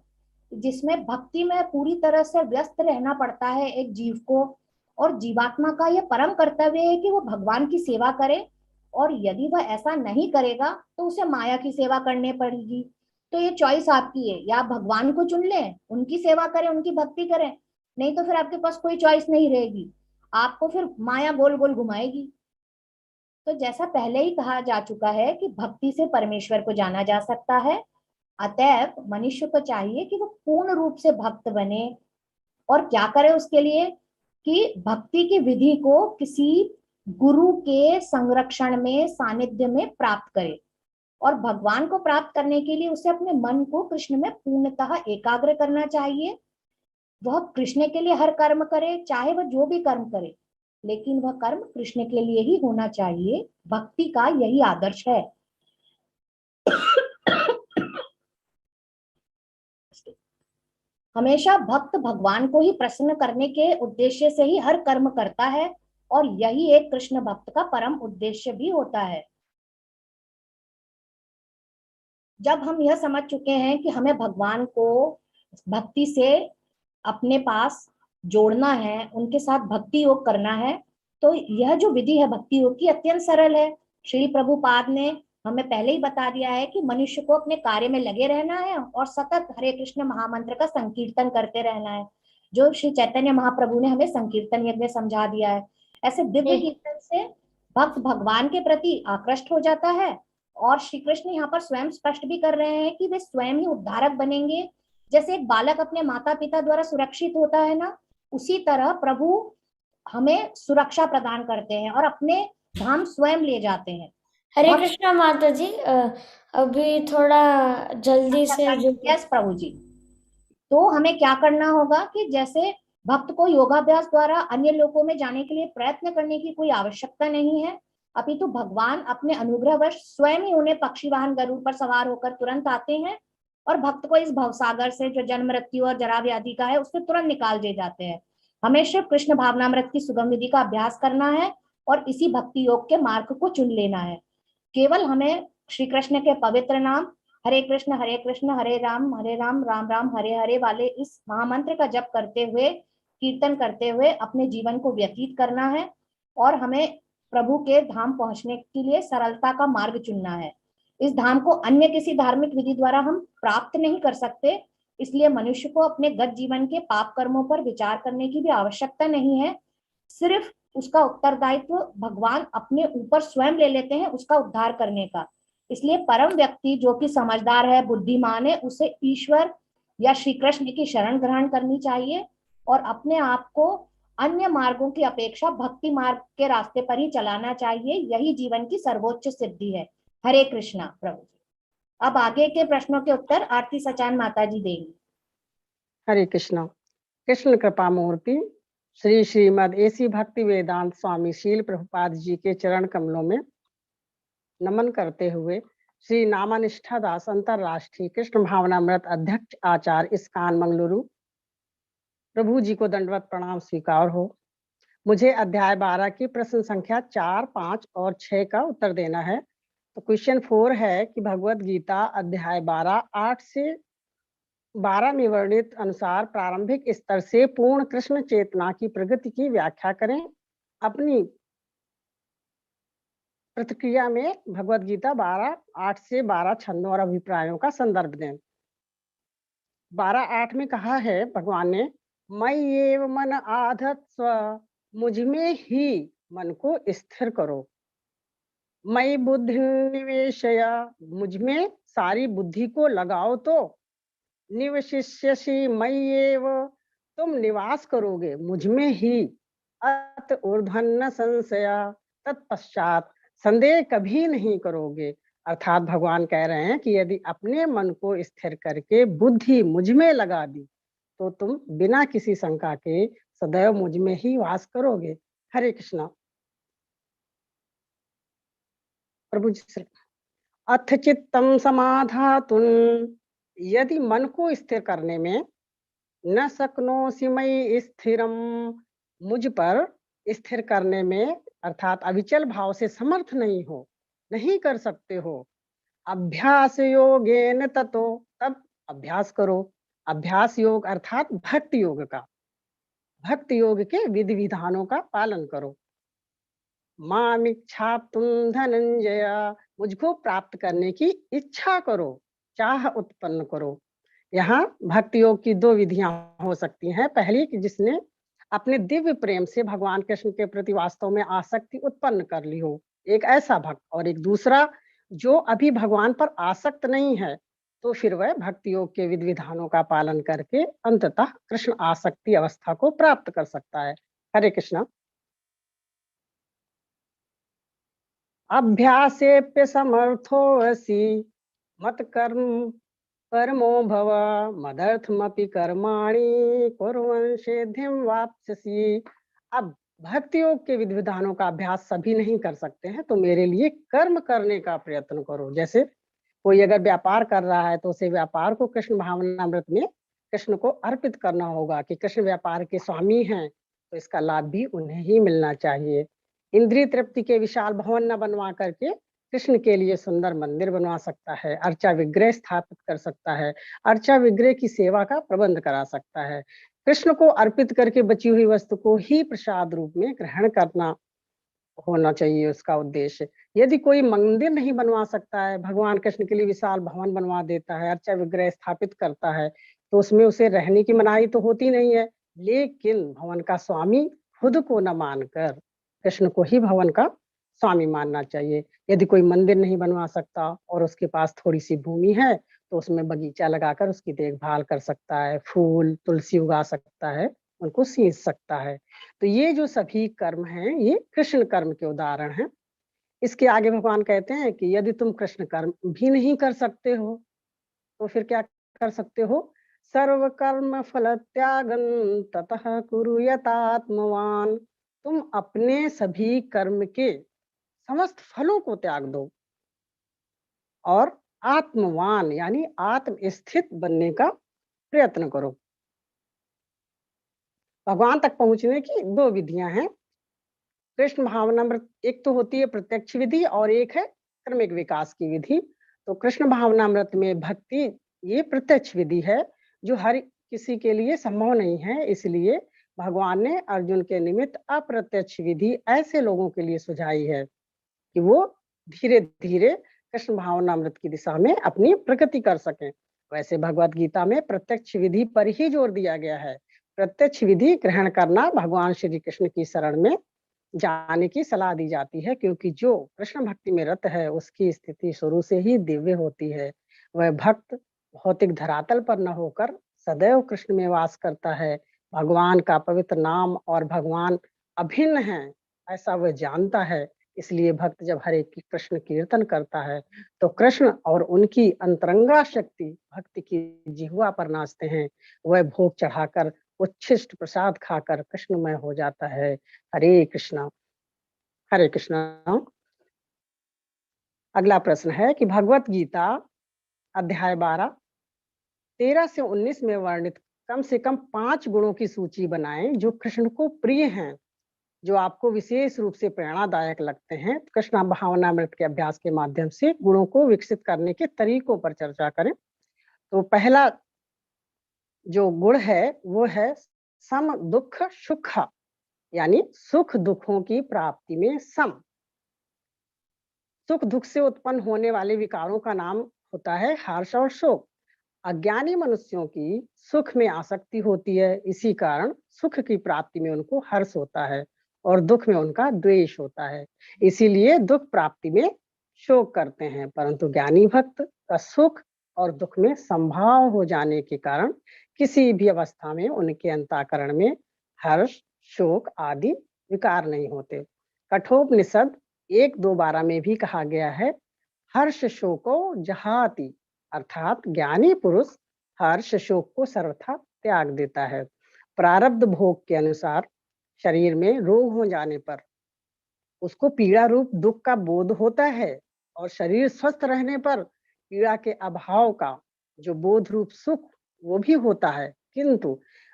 Speaker 5: जिसमें भक्ति में पूरी तरह से व्यस्त रहना पड़ता है एक जीव को। और जीवात्मा का यह परम कर्तव्य है कि वो भगवान की सेवा करे, और यदि वह ऐसा नहीं करेगा तो उसे माया की सेवा करनी पड़ेगी। तो ये चॉइस आपकी है, या भगवान को चुन लें, उनकी सेवा करें, उनकी भक्ति करें, नहीं तो फिर आपके पास कोई चॉइस नहीं रहेगी, आपको फिर माया गोल गोल घुमाएगी। तो जैसा पहले ही कहा जा चुका है कि भक्ति से परमेश्वर को जाना जा सकता है, अतएव मनुष्य को चाहिए कि वो पूर्ण रूप से भक्त बने। और क्या करे उसके लिए, कि भक्ति की विधि को किसी गुरु के संरक्षण में, सानिध्य में प्राप्त करे और भगवान को प्राप्त करने के लिए उसे अपने मन को कृष्ण में पूर्णतः एकाग्र करना चाहिए। वह कृष्ण के लिए हर कर्म करे, चाहे वह जो भी कर्म करे, लेकिन वह कर्म कृष्ण के लिए ही होना चाहिए। भक्ति का यही आदर्श है। हमेशा भक्त भगवान को ही प्रसन्न करने के उद्देश्य से ही हर कर्म करता है, और यही एक कृष्ण भक्त का परम उद्देश्य भी होता है। जब हम यह समझ चुके हैं कि हमें भगवान को भक्ति से अपने पास जोड़ना है, उनके साथ भक्ति योग करना है, तो यह जो विधि है भक्ति योग की अत्यंत सरल है। श्री प्रभुपाद ने हमें पहले ही बता दिया है कि मनुष्य को अपने कार्य में लगे रहना है और सतत हरे कृष्ण महामंत्र का संकीर्तन करते रहना है, जो श्री चैतन्य महाप्रभु ने हमें संकीर्तन यज्ञ में समझा दिया है। ऐसे दिव्य कीर्तन से भक्त भगवान के प्रति आकृष्ट हो जाता है, और श्री कृष्ण यहाँ पर स्वयं स्पष्ट भी कर रहे हैं कि वे स्वयं ही उद्धारक बनेंगे। जैसे एक बालक अपने माता पिता द्वारा सुरक्षित होता है ना, उसी तरह प्रभु हमें सुरक्षा प्रदान करते हैं और अपने धाम स्वयं ले जाते हैं।
Speaker 1: हरे कृष्णा माता जी, अभी थोड़ा जल्दी से जो
Speaker 5: यस प्रभु जी। तो हमें क्या करना होगा कि जैसे भक्त को योगाभ्यास द्वारा अन्य लोकों में जाने के लिए प्रयत्न करने की कोई आवश्यकता नहीं है, अपितु भगवान अपने अनुग्रहवश स्वयं ही उन्हें पक्षी वाहन गरुड़ पर सवार होकर तुरंत आते हैं और भक्त को इस भवसागर से जो जन्म मृत्यु और जरा व्याधि का है उससे तुरंत निकाल दे जाते हैं। हमें सिर्फ कृष्ण भावनामृत की सुगम विधि का अभ्यास करना है और इसी भक्ति योग के मार्ग को चुन लेना है। केवल हमें श्री कृष्ण के पवित्र नाम हरे कृष्ण हरे राम राम राम हरे हरे वाले इस महामंत्र का जप करते हुए, कीर्तन करते हुए अपने जीवन को व्यतीत करना है, और हमें प्रभु के धाम पहुंचने के लिए सरलता का मार्ग चुनना है। इस धाम को अन्य किसी धार्मिक विधि द्वारा हम प्राप्त नहीं कर सकते, इसलिए मनुष्य को अपने गत जीवन के पाप कर्मों पर विचार करने की भी आवश्यकता नहीं है। सिर्फ उसका उत्तरदायित्व भगवान अपने ऊपर स्वयं ले लेते हैं उसका उद्धार करने का। इसलिए परम व्यक्ति जो कि समझदार है, बुद्धिमान है, उसे ईश्वर या श्री कृष्ण की शरण ग्रहण करनी चाहिए और अपने आप को अन्य मार्गों की अपेक्षा भक्ति मार्ग के रास्ते पर ही चलाना चाहिए। यही जीवन की सर्वोच्च सिद्धि है। हरे कृष्णा प्रभु जी। अब आगे के प्रश्नों के उत्तर आरती सचान माता जी देंगी।
Speaker 2: हरे कृष्णा। कृष्ण कृपा मूर्ति श्री श्रीमद एसी भक्ति वेदांत स्वामी शील प्रभुपाद जी के चरण कमलों में नमन करते हुए श्री नामानिष्ठा दास अंतरराष्ट्रीय कृष्ण भावनामृत अध्यक्ष आचार्य इस्कान मंगलुरु प्रभु जी को दंडवत प्रणाम स्वीकार हो। मुझे अध्याय 12 की प्रश्न संख्या 4, 5 और 6 का उत्तर देना है। तो क्वेश्चन 4 है कि भगवत गीता अध्याय 12, 8 से 12 में वर्णित अनुसार प्रारंभिक स्तर से पूर्ण कृष्ण चेतना की प्रगति की व्याख्या करें। अपनी प्रतिक्रिया में भगवत गीता 12, 8 से 12 छंदों और अभिप्रायों का संदर्भ दें। 12, 8 में कहा है भगवान ने, मयि एव मन आधत्स्व, मुझ में ही मन को स्थिर करो। मयि बुद्धि निवेशय, मुझ में सारी बुद्धि को लगाओ तो। निवशिष्यसि मयि एव, तुम निवास करोगे मुझ में ही। अत ऊर्ध्वन्न संशया, तत्पश्चात संदेह कभी नहीं करोगे। अर्थात भगवान कह रहे हैं कि यदि अपने मन को स्थिर करके बुद्धि मुझ में लगा दी तो तुम बिना किसी शंका के सदैव मुझ में ही वास करोगे। हरे कृष्णा। प्रभु जी, अथ चित्तम समाधातुन, यदि मन को स्थिर करने में न शक्नोसि मयि स्थिरम, मुझ पर स्थिर करने में अर्थात अविचल भाव से समर्थ नहीं हो, नहीं कर सकते हो। अभ्यास योगेन ततो, तब अभ्यास करो। अभ्यास योग अर्थात भक्ति योग का, भक्ति योग के विधि विधानों का पालन करो। मामिच्छाप्तुं धनंजय, मुझको प्राप्त करने की इच्छा करो, चाह उत्पन्न करो। यहाँ भक्ति योग की 2 विधियां हो सकती हैं। पहली कि जिसने अपने दिव्य प्रेम से भगवान कृष्ण के प्रति वास्तव में आसक्ति उत्पन्न कर ली हो, एक ऐसा भक्त, और एक दूसरा जो अभी भगवान पर आसक्त नहीं है, तो फिर वह भक्ति योग के विधि विधानों का पालन करके अंततः कृष्ण आसक्ति अवस्था को प्राप्त कर सकता है। हरे कृष्ण। अभ्यासेप्य समर्थोऽसि मत कर्म परमो भव मदर्थमपि कर्माणि कुर्वन् सिद्धिं वाप्स्यसि। अब भक्ति योग के विधि विधानों का अभ्यास सभी नहीं कर सकते हैं, तो मेरे लिए कर्म करने का प्रयत्न करो। जैसे कोई अगर व्यापार कर रहा है तो उसे व्यापार को कृष्ण भावनामृत में कृष्ण को अर्पित करना होगा कि कृष्ण व्यापार के स्वामी हैं, तो इसका लाभ भी उन्हें ही मिलना चाहिए। इंद्रिय तृप्ति के विशाल भवन न बनवा करके कृष्ण के लिए सुंदर मंदिर बनवा सकता है, अर्चा विग्रह स्थापित कर सकता है, अर्चा विग्रह की सेवा का प्रबंध करा सकता है। कृष्ण को अर्पित करके बची हुई वस्तु को ही प्रसाद रूप में ग्रहण करना होना चाहिए उसका उद्देश्य। यदि कोई मंदिर नहीं बनवा सकता है, भगवान कृष्ण के लिए विशाल भवन बनवा देता है, अर्चा विग्रह स्थापित करता है, तो उसमें उसे रहने की मनाही तो होती नहीं है, लेकिन भवन का स्वामी खुद को न मानकर कृष्ण को ही भवन का स्वामी मानना चाहिए। यदि कोई मंदिर नहीं बनवा सकता और उसके पास थोड़ी सी भूमि है, तो उसमें बगीचा लगाकर उसकी देखभाल कर सकता है, फूल तुलसी उगा सकता है, उनको सींच सकता है। तो ये जो सभी कर्म हैं, ये कृष्ण कर्म के उदाहरण हैं। इसके आगे भगवान कहते हैं कि यदि तुम कृष्ण कर्म भी नहीं कर सकते हो, तो फिर क्या कर सकते हो? सर्व कर्म फल त्यागन ततः कुरु यतात्मवान। तुम अपने सभी कर्म के समस्त फलों को त्याग दो और आत्मवान यानी आत्म स्थित बनने का प्रयत्न करो। भगवान तक पहुंचने की दो विधियां हैं कृष्ण भावनामृत। एक तो होती है प्रत्यक्ष विधि और एक है क्रमिक विकास की विधि। तो कृष्ण भावनामृत में भक्ति ये प्रत्यक्ष विधि है जो हर किसी के लिए संभव नहीं है, इसलिए भगवान ने अर्जुन के निमित्त अप्रत्यक्ष विधि ऐसे लोगों के लिए सुझाई है कि वो धीरे धीरे कृष्ण भावनामृत की दिशा में अपनी प्रगति कर सकें। वैसे भगवत गीता में प्रत्यक्ष विधि पर ही जोर दिया गया है। प्रत्यक्ष विधि ग्रहण करना भगवान श्री कृष्ण की शरण में जाने की सलाह दी जाती है, क्योंकि जो कृष्ण भक्ति में रत है उसकी स्थिति शुरू से ही दिव्य होती है। वह भक्त भौतिक धरातल पर न होकर सदैव कृष्ण में वास करता है। भगवान का पवित्र नाम और भगवान अभिन्न है ऐसा वह जानता है। इसलिए भक्त जब हरे कृष्ण कीर्तन करता है तो कृष्ण और उनकी अंतरंगा शक्ति भक्ति की जिह्वा पर नाचते हैं। वह भोग चढ़ाकर उच्छिष्ट प्रसाद खाकर कृष्णमय हो जाता है। हरे कृष्णा हरे कृष्णा। अगला प्रश्न है कि भगवत गीता अध्याय 12 13 से 19 में वर्णित कम से कम 5 गुणों की सूची बनाएं जो कृष्ण को प्रिय हैं, जो आपको विशेष रूप से प्रेरणादायक लगते हैं। कृष्ण भावनामृत के अभ्यास के माध्यम से गुणों को विकसित करने के तरीकों पर चर्चा करें। तो पहला जो गुण है वो है सम दुख सुख, यानी सुख दुखों की प्राप्ति में सम। सुख दुख से उत्पन्न होने वाले विकारों का नाम होता है हर्ष और शोक। अज्ञानी मनुष्यों की सुख में आसक्ति होती है, इसी कारण सुख की प्राप्ति में उनको हर्ष होता है और दुख में उनका द्वेष होता है, इसीलिए दुख प्राप्ति में शोक करते हैं। परंतु ज्ञानी भक्त का सुख और दुख में संभाव हो जाने के कारण किसी भी अवस्था में उनके अंतःकरण में हर्ष शोक आदि विकार नहीं होते। कठोपनिषद 1:2-12 में भी कहा गया है, हर्ष शोको जहाति, अर्थात ज्ञानी पुरुष हर्ष शोक को सर्वथा त्याग देता है। प्रारब्ध भोग के अनुसार शरीर में रोग हो जाने पर उसको पीड़ा रूप दुख का बोध होता है और शरीर स्वस्थ रहने पर पीड़ा के अभाव का जो बोध रूप सुख वो भी होता है, किंतु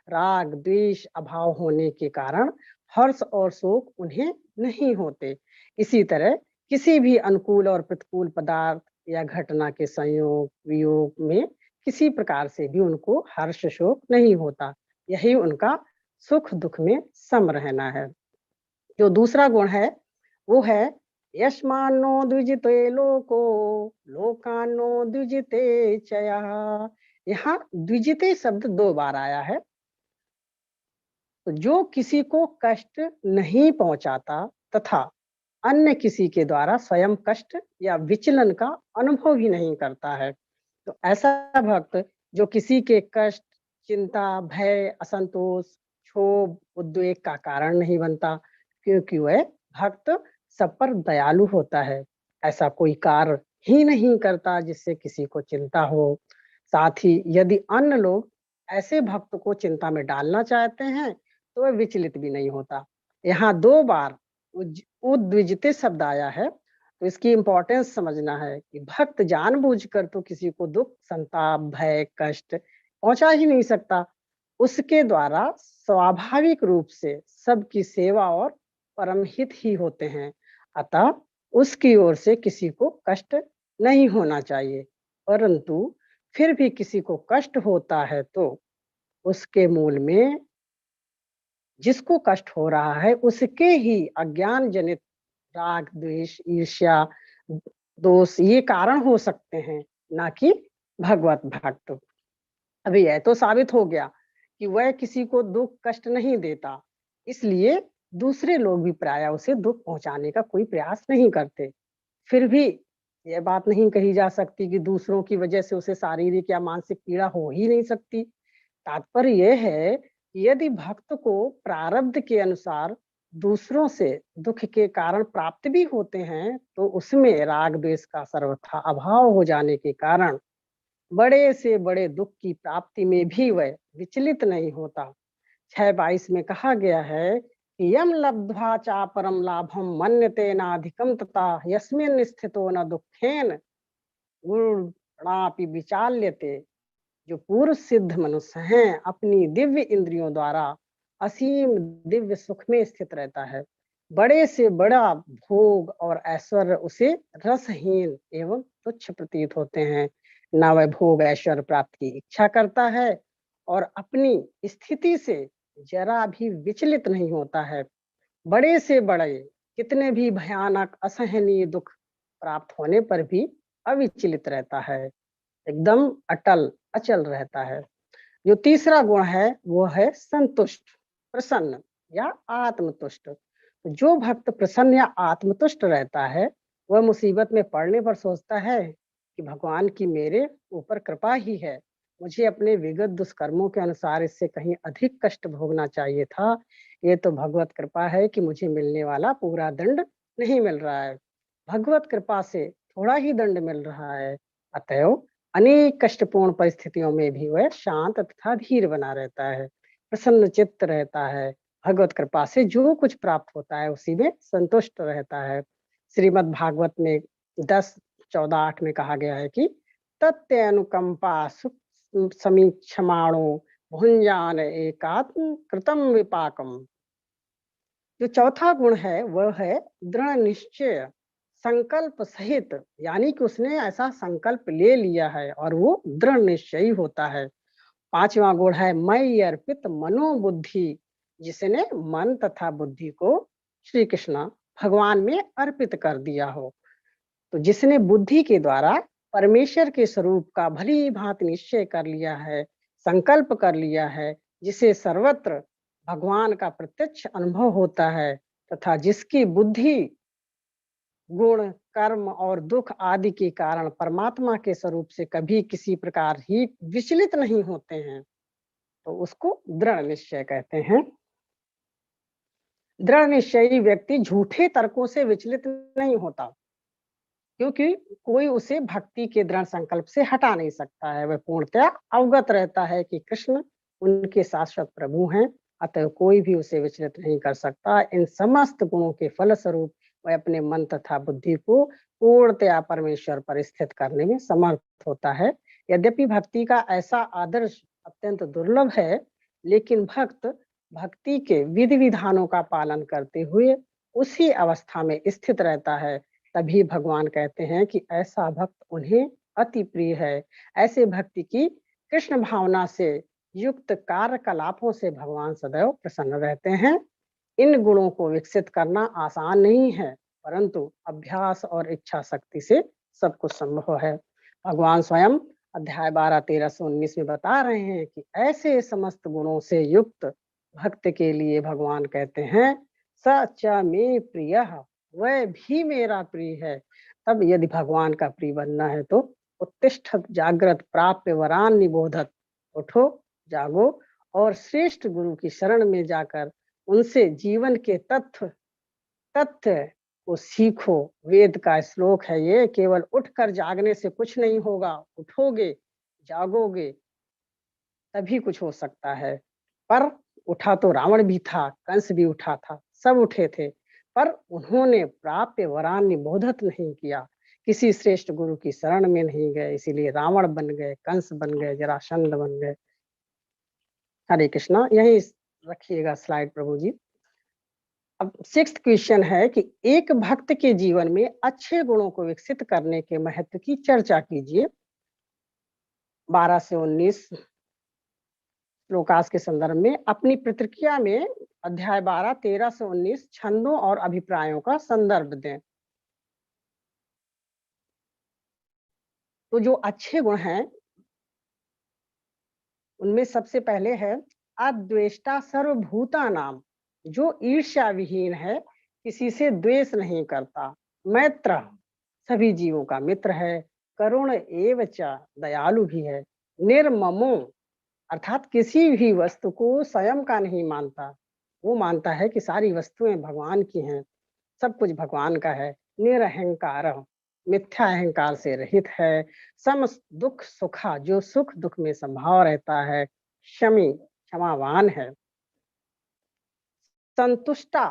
Speaker 2: राग द्वेष अभाव होने के कारण हर्ष और शोक उन्हें नहीं होते। इसी तरह किसी भी अनुकूल और प्रतिकूल पदार्थ या घटना के संयोग वियोग में किसी प्रकार से भी उनको हर्ष शोक नहीं होता। यही उनका सुख दुख में सम रहना है। जो दूसरा गुण है वो है यस्मान्नो द्विजिते लोको लोकान्नो द्विजिते चया। यहाँ द्विजिते शब्द 2 बार आया है। तो जो किसी को कष्ट नहीं पहुंचाता तथा अन्य किसी के द्वारा स्वयं कष्ट या विचलन का अनुभव भी नहीं करता है, तो ऐसा भक्त जो किसी के कष्ट चिंता भय असंतोष क्षोभ उद्वेग का कारण नहीं बनता, क्योंकि वह भक्त सब पर दयालु होता है। ऐसा कोई कार्य ही नहीं करता जिससे किसी को चिंता हो। साथ ही यदि अन्य लोग ऐसे भक्त को चिंता में डालना चाहते हैं तो वह विचलित भी नहीं होता। यहाँ 2 बार उद्विजते शब्द आया है, तो इसकी इंपॉर्टेंस समझना है कि भक्त जानबूझकर तो किसी को दुख, संताप, भय, कष्ट पहुंचा ही नहीं सकता। उसके द्वारा स्वाभाविक रूप से सबकी सेवा और परम हित ही होते हैं। अतः उसकी ओर से किसी को कष्ट नहीं होना चाहिए। परंतु फिर भी किसी को कष्ट होता है तो उसके मूल में जिसको कष्ट हो रहा है उसके ही अज्ञान जनित राग, द्वेष, ईर्ष्या, दोष ये कारण हो सकते हैं, ना कि भगवत भक्त। अभी यह तो साबित हो गया कि वह किसी को दुख कष्ट नहीं देता, इसलिए दूसरे लोग भी प्रायः उसे दुख पहुंचाने का कोई प्रयास नहीं करते। फिर भी यह बात नहीं कही जा सकती कि दूसरों की वजह से उसे शारीरिक या मानसिक पीड़ा हो ही नहीं सकती। तात्पर्य यह है कि यदि भक्त को प्रारब्ध के अनुसार दूसरों से दुख के कारण प्राप्त भी होते हैं तो उसमें राग द्वेष का सर्वथा अभाव हो जाने के कारण बड़े से बड़े दुख की प्राप्ति में भी वह विचलित नहीं होता। 6:22 में कहा गया है कि यम लब्ध्वा चा परम लाभम मन्यते नाधिकम तथा यस्मिन् स्थितो न दुखेन गुणापि विचाल्यते। जो पूर्व सिद्ध मनुष्य हैं अपनी दिव्य इंद्रियों द्वारा असीम दिव्य सुख में स्थित रहता है। बड़े से बड़ा भोग और ऐश्वर्य उसे रसहीन एवं तुच्छ प्रतीत होते हैं। ना वह भोग ऐश्वर्य प्राप्त की इच्छा करता है और अपनी स्थिति से जरा भी विचलित नहीं होता है। बड़े से बड़े कितने भी भयानक असहनीय दुख प्राप्त होने पर भी अविचलित रहता है, एकदम अटल अचल रहता है। जो तीसरा गुण है वो है संतुष्ट, प्रसन्न या आत्मतुष्ट। जो भक्त प्रसन्न या आत्मतुष्ट रहता है वह मुसीबत में पड़ने पर सोचता है कि भगवान की मेरे ऊपर कृपा ही है, मुझे अपने विगत दुष्कर्मों के अनुसार इससे कहीं अधिक कष्ट भोगना चाहिए था। ये तो भगवत कृपा है कि मुझे मिलने वाला पूरा दंड नहीं मिल रहा है, भगवत कृपा से थोड़ा ही दंड मिल रहा है। अतएव अनेक कष्टपूर्ण परिस्थितियों में भी वह शांत तथा धीर बना रहता है, प्रसन्न चित्त रहता है। भगवत कृपा से जो कुछ प्राप्त होता है उसी में संतुष्ट रहता है। श्रीमद् भागवत में 10:14-8 में कहा गया है कि तत्ते अनुकंपा समीक्षमाणो भुंजान एकात्म कृतम विपाकम। जो चौथा गुण है वह है दृढ़ निश्चय, संकल्प सहित, यानी कि उसने ऐसा संकल्प ले लिया है और वो दृढ़ निश्चयी होता है। 5वां गुण है मयि अर्पित मनोबुद्धि, जिसने मन तथा बुद्धि को श्री कृष्ण भगवान में अर्पित कर दिया हो। तो जिसने बुद्धि के द्वारा परमेश्वर के स्वरूप का भली भांति निश्चय कर लिया है, संकल्प कर लिया है, जिसे सर्वत्र भगवान का प्रत्यक्ष अनुभव होता है तथा जिसकी बुद्धि गुण, कर्म और दुख आदि के कारण परमात्मा के स्वरूप से कभी किसी प्रकार ही विचलित नहीं होते हैं, तो उसको दृढ़ निश्चय कहते हैं। दृढ़ निश्चयी व्यक्ति झूठे तर्कों से विचलित नहीं होता, क्योंकि कोई उसे भक्ति के दृढ़ संकल्प से हटा नहीं सकता है। वह पूर्णतया अवगत रहता है कि कृष्ण उनके शाश्वत प्रभु हैं, अतः कोई भी उसे विचलित नहीं कर सकता। इन समस्त गुणों के फलस्वरूप वह अपने मन तथा बुद्धि को पूर्णतया परमेश्वर पर स्थित करने में समर्थ होता है। यद्यपि भक्ति का ऐसा आदर्श अत्यंत दुर्लभ है, लेकिन भक्त भक्ति के विधि विधानों का पालन करते हुए उसी अवस्था में स्थित रहता है। तभी भगवान कहते हैं कि ऐसा भक्त उन्हें अति प्रिय है। ऐसे भक्ति की कृष्ण भावना से युक्त कार्यकलापों से भगवान सदैव प्रसन्न रहते हैं। इन गुणों को विकसित करना आसान नहीं है, परंतु अभ्यास और इच्छा शक्ति से सब कुछ संभव है। भगवान स्वयं अध्याय 12, 13 से 19 में बता रहे हैं कि ऐसे समस्त गुणों से युक्त भक्त के लिए भगवान कहते हैं सच में प्रिय, वह भी मेरा प्रिय है। तब यदि भगवान का प्रिय बनना है तो उत्तिष्ठत जागृत प्राप्य वरान निबोधत, उठो जागो और श्रेष्ठ गुरु की शरण में जाकर उनसे जीवन के तथ्य को सीखो। वेद का श्लोक है ये, केवल उठकर जागने से कुछ नहीं होगा, उठोगे जागोगे तभी कुछ हो सकता है। पर उठा तो रावण भी था, कंस भी उठा था, सब उठे थे, पर उन्होंने प्राप्य वरान निबोधत नहीं किया, किसी श्रेष्ठ गुरु की शरण में नहीं गए, इसीलिए रावण बन गए, कंस बन गए, जरासंध बन गए। हरे कृष्णा। यही रखिएगा स्लाइड प्रभु जी। अब 6th क्वेश्चन है कि एक भक्त के जीवन में अच्छे गुणों को विकसित करने के महत्व की चर्चा कीजिए। 12 से 19 श्लोकास के संदर्भ में अपनी प्रतिक्रिया में अध्याय 12, 13 से 19 छंदों और अभिप्रायों का संदर्भ दें। तो जो अच्छे गुण हैं उनमें सबसे पहले है अद्वेष्टा सर्वभूता नाम, जो ईर्ष्या विहीन है, किसी से द्वेष नहीं करता, मैत्र सभी जीवों का मित्र है, करुण एवच दयालु भी है, निर्ममो अर्थात किसी भी वस्तु को स्वयं का नहीं मानता, वो मानता है कि सारी वस्तुएं भगवान की हैं, सब कुछ भगवान का है, निरअहंकार मिथ्या अहंकार से रहित है, सम दुख सुखा जो सुख दुख में संभाव रहता है, क्षमी क्षमावान है, संतुष्टा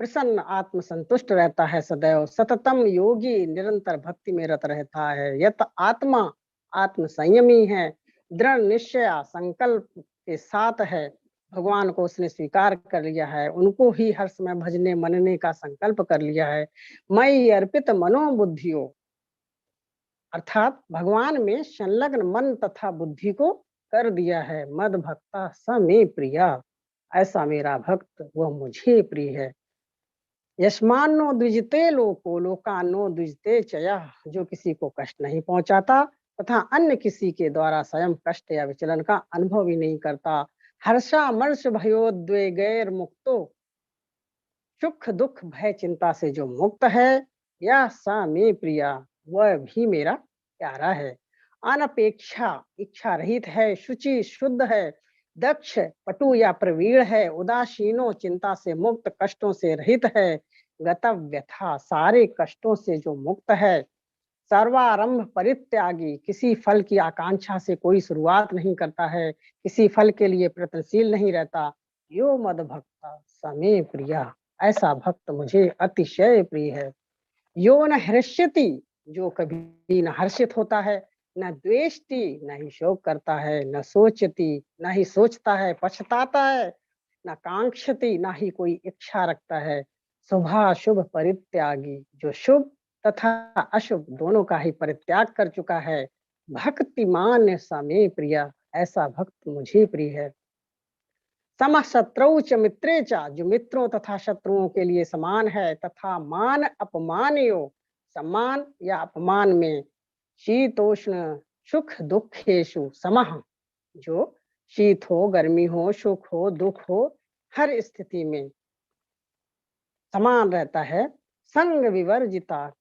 Speaker 2: प्रसन्न आत्म संतुष्ट रहता है सदैव, सततम योगी निरंतर भक्ति में रत रहता है, यत आत्मा आत्म संयमी है, दृढ़ निश्चय संकल्प के साथ है, भगवान को उसने स्वीकार कर लिया है, उनको ही हर समय भजने मनने का संकल्प कर लिया है, मई अर्पित मनोबुद्धियों अर्थात भगवान में संलग्न मन तथा बुद्धि को कर दिया है, मद भक्ता स मे प्रिया, ऐसा मेरा भक्त वह मुझे प्रिय है, यस्मान्नो द्विजते लोको लोकान्नो द्विजते चया, जो किसी को कष्ट नहीं पहुंचाता तथा अन्य किसी के द्वारा स्वयं कष्ट या विचलन का अनुभव ही नहीं करता, हर्षा मर्ष भयोद्वेगैर मुक्तो, सुख दुख भय चिंता से जो मुक्त है, या सा मे प्रिया, वह भी मेरा प्यारा है, अनपेक्षा इच्छा रहित है, शुचि शुद्ध है, दक्ष पटु या प्रवीण है, उदासीनो चिंता से मुक्त कष्टों से रहित है, गतव्यथा सारे कष्टों से जो मुक्त है, सर्वारंभ परित्यागी किसी फल की आकांक्षा से कोई शुरुआत नहीं करता है, किसी फल के लिए प्रयत्नशील नहीं रहता, यो मद भक्ता समे प्रिया, ऐसा भक्त मुझे अतिशय प्रिय है, यो न हृष्यति जो कभी न हर्षित होता है, न द्वेष्टि न ही शोक करता है, न सोचती न ही सोचता है पछताता है, न कांक्षति न ही कोई इच्छा रखता है, शुभाशुभ परित्यागी जो शुभ तथा अशुभ दोनों का ही परित्याग कर चुका है, भक्तिमान समे प्रिया, ऐसा भक्त मुझे प्रिय है, सम शत्रु च मित्रे च जो मित्रों तथा शत्रुओं के लिए समान है, तथा मान अपमानयो सम्मान या अपमान में, शीतोष्ण सुख दुखेशु समः जो शीत हो गर्मी हो सुख हो दुख हो हर स्थिति में समान रहता है, संग विवर्जिता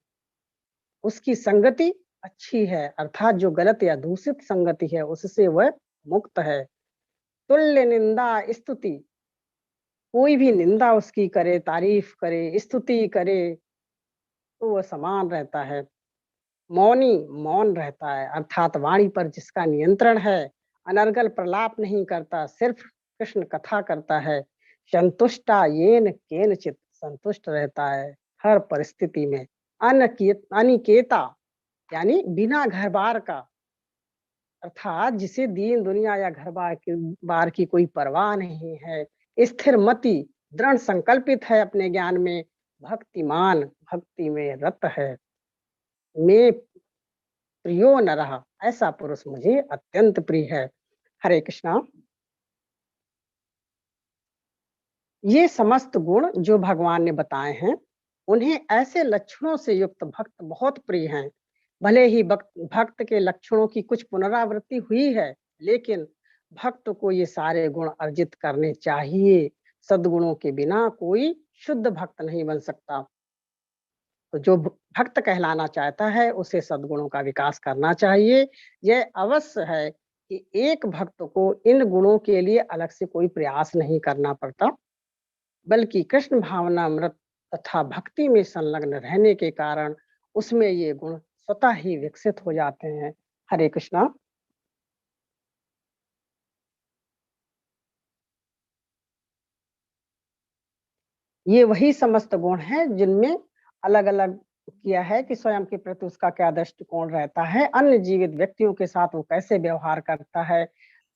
Speaker 2: उसकी संगति अच्छी है, अर्थात जो गलत या दूषित संगति है उससे वह मुक्त है, तुल्य निंदा स्तुति कोई भी निंदा उसकी करे, तारीफ करे, स्तुति करे तो वह समान रहता है, मौनी मौन रहता है, अर्थात वाणी पर जिसका नियंत्रण है, अनर्गल प्रलाप नहीं करता, सिर्फ कृष्ण कथा करता है, संतुष्टा येन केनचित संतुष्ट रहता है हर परिस्थिति में, अनिकेता यानी बिना घर बार का, अर्थात जिसे दीन दुनिया या घर बार की कोई परवाह नहीं है, स्थिर मति दृढ़ संकल्पित है अपने ज्ञान में, भक्तिमान भक्ति में रत है, मैं प्रियो न रहा, ऐसा पुरुष मुझे अत्यंत प्रिय है। हरे कृष्णा। ये समस्त गुण जो भगवान ने बताए हैं, उन्हें ऐसे लक्षणों से युक्त भक्त बहुत प्रिय हैं, भले ही भक्त के लक्षणों की कुछ पुनरावृत्ति हुई है, लेकिन भक्त को ये सारे गुण अर्जित करने चाहिए, सद्गुणों के बिना कोई शुद्ध भक्त नहीं बन सकता, तो जो भक्त कहलाना चाहता है उसे सद्गुणों का विकास करना चाहिए, यह अवश्य है कि एक भक्त को इन गुणों के लिए अलग से कोई प्रयास नहीं करना पड़ता, बल्कि कृष्ण भावनामृत तथा भक्ति में संलग्न रहने के कारण उसमें ये गुण स्वतः ही विकसित हो जाते हैं। हरे कृष्णा। ये वही समस्त गुण हैं जिनमें अलग अलग किया है कि स्वयं के प्रति उसका क्या दृष्टिकोण रहता है, अन्य जीवित व्यक्तियों के साथ वो कैसे व्यवहार करता है,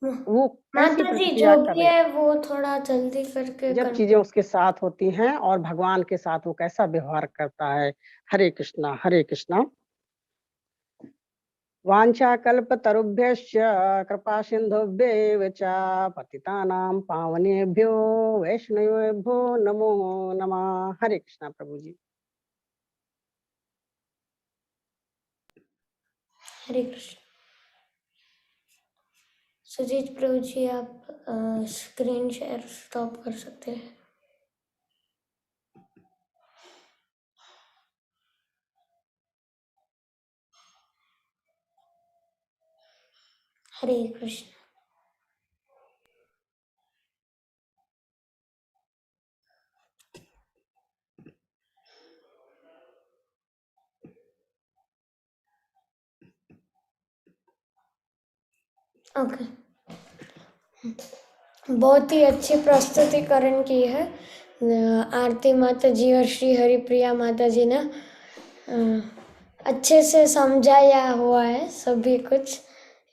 Speaker 2: वो कैसी
Speaker 1: माता जी
Speaker 2: प्रतिक्रिया
Speaker 1: जो
Speaker 2: कर
Speaker 1: भी
Speaker 2: रही
Speaker 1: है वो थोड़ा जल्दी करके
Speaker 2: जब चीजें उसके साथ होती हैं, और भगवान के साथ वो कैसा व्यवहार करता है। हरे कृष्णा, हरे कृष्णा। वाञ्छाकल्पतरुभ्यश्च कृपा सिन्धुभ्येव च पतितानां पावनेभ्यो वैष्णवेभ्यो नमो नमः। हरे कृष्णा प्रभु जी।
Speaker 1: हरे कृष्ण। सुजीत प्रभु जी आप स्क्रीन शेयर स्टॉप कर सकते हैं। हरे कृष्ण। ओके, बहुत ही अच्छी प्रस्तुतिकरण की है आरती माता जी और श्री हरिप्रिया माता जी ने अच्छे से समझाया हुआ है सभी कुछ,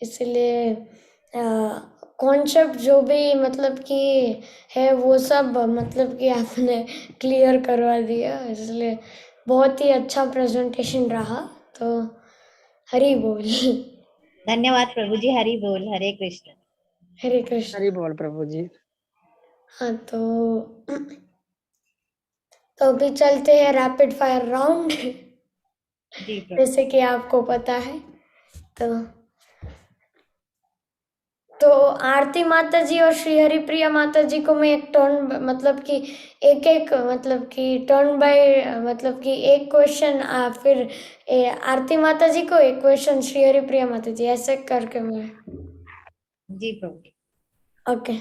Speaker 1: इसलिए कॉन्सेप्ट जो भी मतलब कि है वो सब मतलब कि आपने क्लियर करवा दिया, इसलिए बहुत ही अच्छा प्रेजेंटेशन रहा। तो हरि बोल।
Speaker 5: धन्यवाद प्रभु जी, हरि बोल, हरे कृष्ण।
Speaker 1: हरे कृष्ण।
Speaker 2: हरि बोल प्रभु जी।
Speaker 1: हाँ तो अभी चलते हैं रैपिड फायर राउंड।
Speaker 5: जी प्रभु।
Speaker 1: जैसे कि आपको पता है तो आरती माता जी और श्री हरिप्रिया माता जी को मैं एक टर्न मतलब कि एक मतलब कि टर्न बाय मतलब कि एक क्वेश्चन फिर आरती माता जी को एक क्वेश्चन, श्री हरिप्रिया माता जी, ऐसे करके मैं।
Speaker 5: जी प्रभु।
Speaker 1: ओके,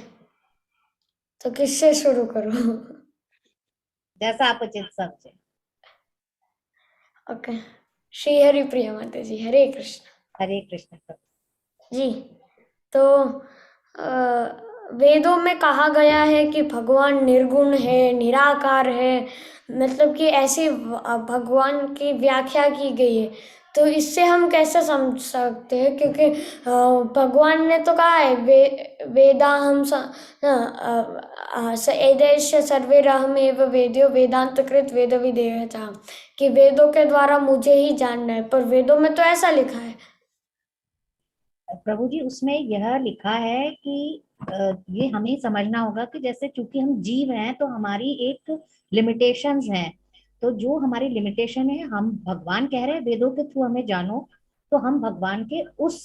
Speaker 1: तो किससे शुरू करूं?
Speaker 5: जैसा आप उचित समझे।
Speaker 1: ओके, श्री हरिप्रिया माता जी, हरे कृष्ण।
Speaker 5: हरे कृष्ण प्रभु।
Speaker 1: जी, तो वेदों में कहा गया है कि भगवान निर्गुण है, निराकार है, मतलब कि ऐसी भगवान की व्याख्या की गई है। तो इससे हम कैसे समझ सकते हैं, क्योंकि भगवान ने तो कहा है वेदाहम एदेश सर्वेरहमेव वेद्यो वेदांतकृत वेद विदेहता, कि वेदों के द्वारा मुझे ही जानना है, पर वेदों में तो ऐसा लिखा है।
Speaker 5: प्रभु जी उसमें यह लिखा है कि ये हमें समझना होगा कि जैसे चूंकि हम जीव हैं तो हमारी एक लिमिटेशंस हैं, तो जो हमारी लिमिटेशन है हम भगवान कह रहे हैं वेदों के थ्रू हमें जानो, तो हम भगवान के उस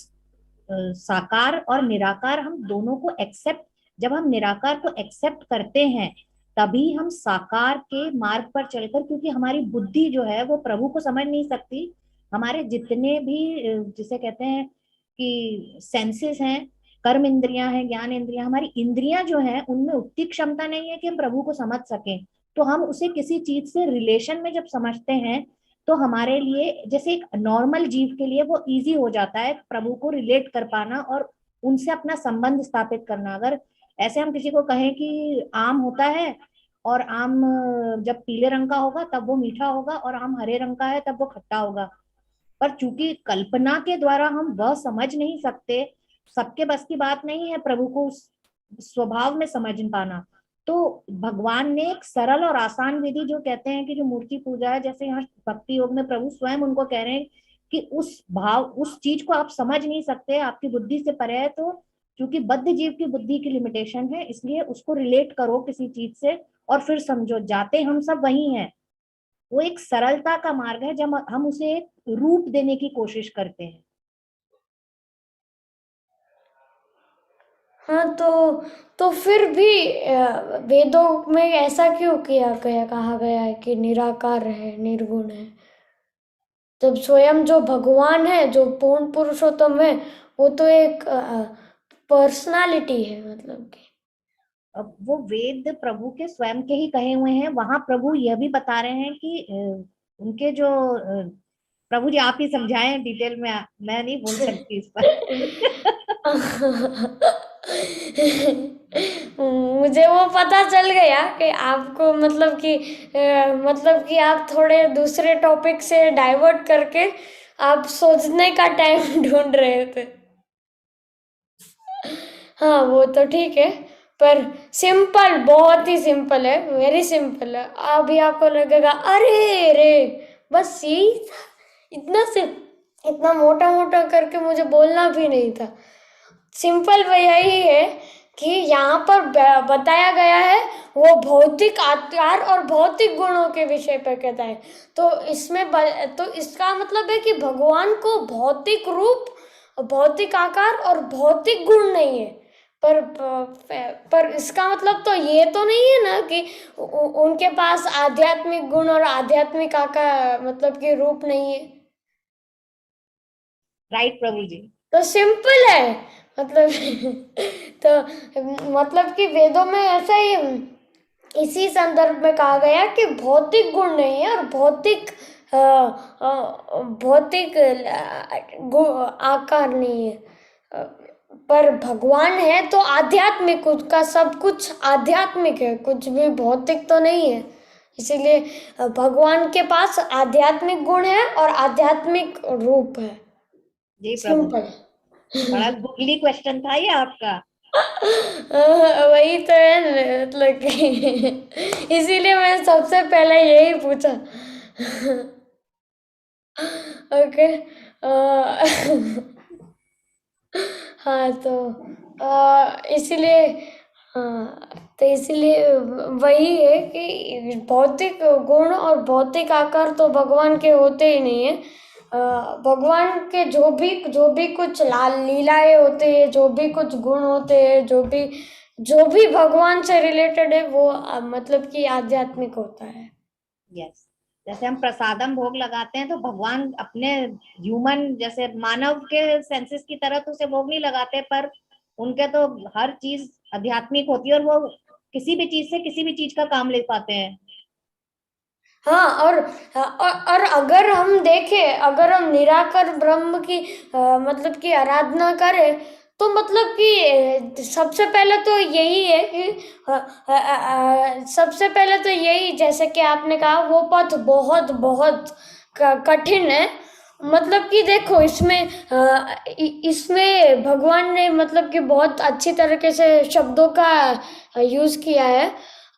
Speaker 5: साकार और निराकार हम दोनों को एक्सेप्ट, जब हम निराकार को एक्सेप्ट करते हैं तभी हम साकार के मार्ग पर चलकर, क्योंकि हमारी बुद्धि जो है वो प्रभु को समझ नहीं सकती, हमारे जितने भी जिसे कहते हैं कि सेंसेस हैं, कर्म इंद्रियां हैं, ज्ञान इंद्रियां, हमारी इंद्रियां जो हैं उनमें उतनी क्षमता नहीं है कि हम प्रभु को समझ सकें। तो हम उसे किसी चीज से रिलेशन में जब समझते हैं तो हमारे लिए जैसे एक नॉर्मल जीव के लिए वो इजी हो जाता है प्रभु को रिलेट कर पाना और उनसे अपना संबंध स्थापित करना। अगर ऐसे हम किसी को कहें कि आम होता है और आम जब पीले रंग का होगा तब वो मीठा होगा और आम हरे रंग का है तब वो खट्टा होगा, पर चूंकि कल्पना के द्वारा हम वह समझ नहीं सकते, सबके बस की बात नहीं है प्रभु को उस स्वभाव में समझ पाना। तो भगवान ने एक सरल और आसान विधि, जो कहते हैं कि जो मूर्ति पूजा है, जैसे यहाँ भक्ति योग में प्रभु स्वयं उनको कह रहे हैं कि उस भाव उस चीज को आप समझ नहीं सकते, आपकी बुद्धि से परे है, तो क्योंकि बद्ध जीव की बुद्धि की लिमिटेशन है इसलिए उसको रिलेट करो किसी चीज से और फिर समझो, जाते हम सब वही हैं। वो एक सरलता का मार्ग है जब हम उसे एक रूप देने की कोशिश करते हैं।
Speaker 1: हाँ तो फिर भी वेदों में ऐसा क्यों किया गया, कहा गया है कि निराकार है, निर्गुण है, जब स्वयं जो भगवान है, जो पूर्ण पुरुषोत्तम है, वो तो एक पर्सनालिटी है, मतलब कि
Speaker 5: अब वो वेद प्रभु के स्वयं के ही कहे हुए हैं। वहां प्रभु यह भी बता रहे हैं कि उनके जो प्रभु जी आप ही समझाएं डिटेल में, मैं नहीं बोल सकती इस पर।
Speaker 1: मुझे वो पता चल गया कि आपको मतलब कि आप थोड़े दूसरे टॉपिक से डाइवर्ट करके आप सोचने का टाइम ढूंढ रहे थे। हाँ वो तो ठीक है, पर सिंपल, बहुत ही सिंपल है, वेरी सिंपल है। अभी आपको लगेगा अरे रे बस यही था, इतना से इतना मोटा मोटा करके मुझे बोलना भी नहीं था। सिंपल वो यही है कि यहाँ पर बताया गया है वो भौतिक आकार और भौतिक गुणों के विषय पर कहता है। तो तो इसका मतलब है कि भगवान को भौतिक रूप, भौतिक आकार और भौतिक गुण नहीं है। पर इसका मतलब तो ये तो नहीं है ना कि उनके पास आध्यात्मिक गुण और आध्यात्मिक आकार मतलब कि रूप नहीं है।
Speaker 5: राइट प्रभु जी।
Speaker 1: तो सिंपल है मतलब तो मतलब कि वेदों में ऐसा ही इसी संदर्भ में कहा गया कि भौतिक गुण नहीं है और भौतिक भौतिक आकार नहीं है। पर भगवान है तो आध्यात्मिक, उसका सब कुछ आध्यात्मिक है, कुछ भी भौतिक तो नहीं है। इसीलिए भगवान के पास आध्यात्मिक गुण है और आध्यात्मिक रूप है।
Speaker 5: जी प्रभु,
Speaker 1: सिंपल।
Speaker 5: बड़ा गूगली क्वेश्चन था ये आपका।
Speaker 1: वही तो है मतलब कि इसीलिए मैं सबसे पहले यही पूछा। ओके। हाँ तो इसीलिए, हाँ तो इसीलिए वही है कि भौतिक गुण और भौतिक आकार तो भगवान के होते ही नहीं है। भगवान के जो भी कुछ लाल लीलाएं होते हैं, जो भी कुछ गुण होते हैं, जो भी भगवान से रिलेटेड है वो मतलब कि आध्यात्मिक होता है।
Speaker 5: यस, जैसे हम प्रसादम भोग लगाते हैं तो भगवान अपने ह्यूमन जैसे मानव के सेंसेस की तरह तो उसे भोग नहीं लगाते, पर उनके तो हर चीज आध्यात्मिक होती है और वो किसी भी चीज से किसी भी चीज का काम ले पाते हैं।
Speaker 1: हाँ और अगर हम देखें, अगर हम निराकार ब्रह्म की मतलब की आराधना करें तो मतलब कि सबसे पहले तो यही है कि सबसे पहले तो यही, जैसे कि आपने कहा वो पथ बहुत बहुत कठिन है। मतलब कि देखो इसमें भगवान ने मतलब कि बहुत अच्छी तरीके से शब्दों का यूज किया है।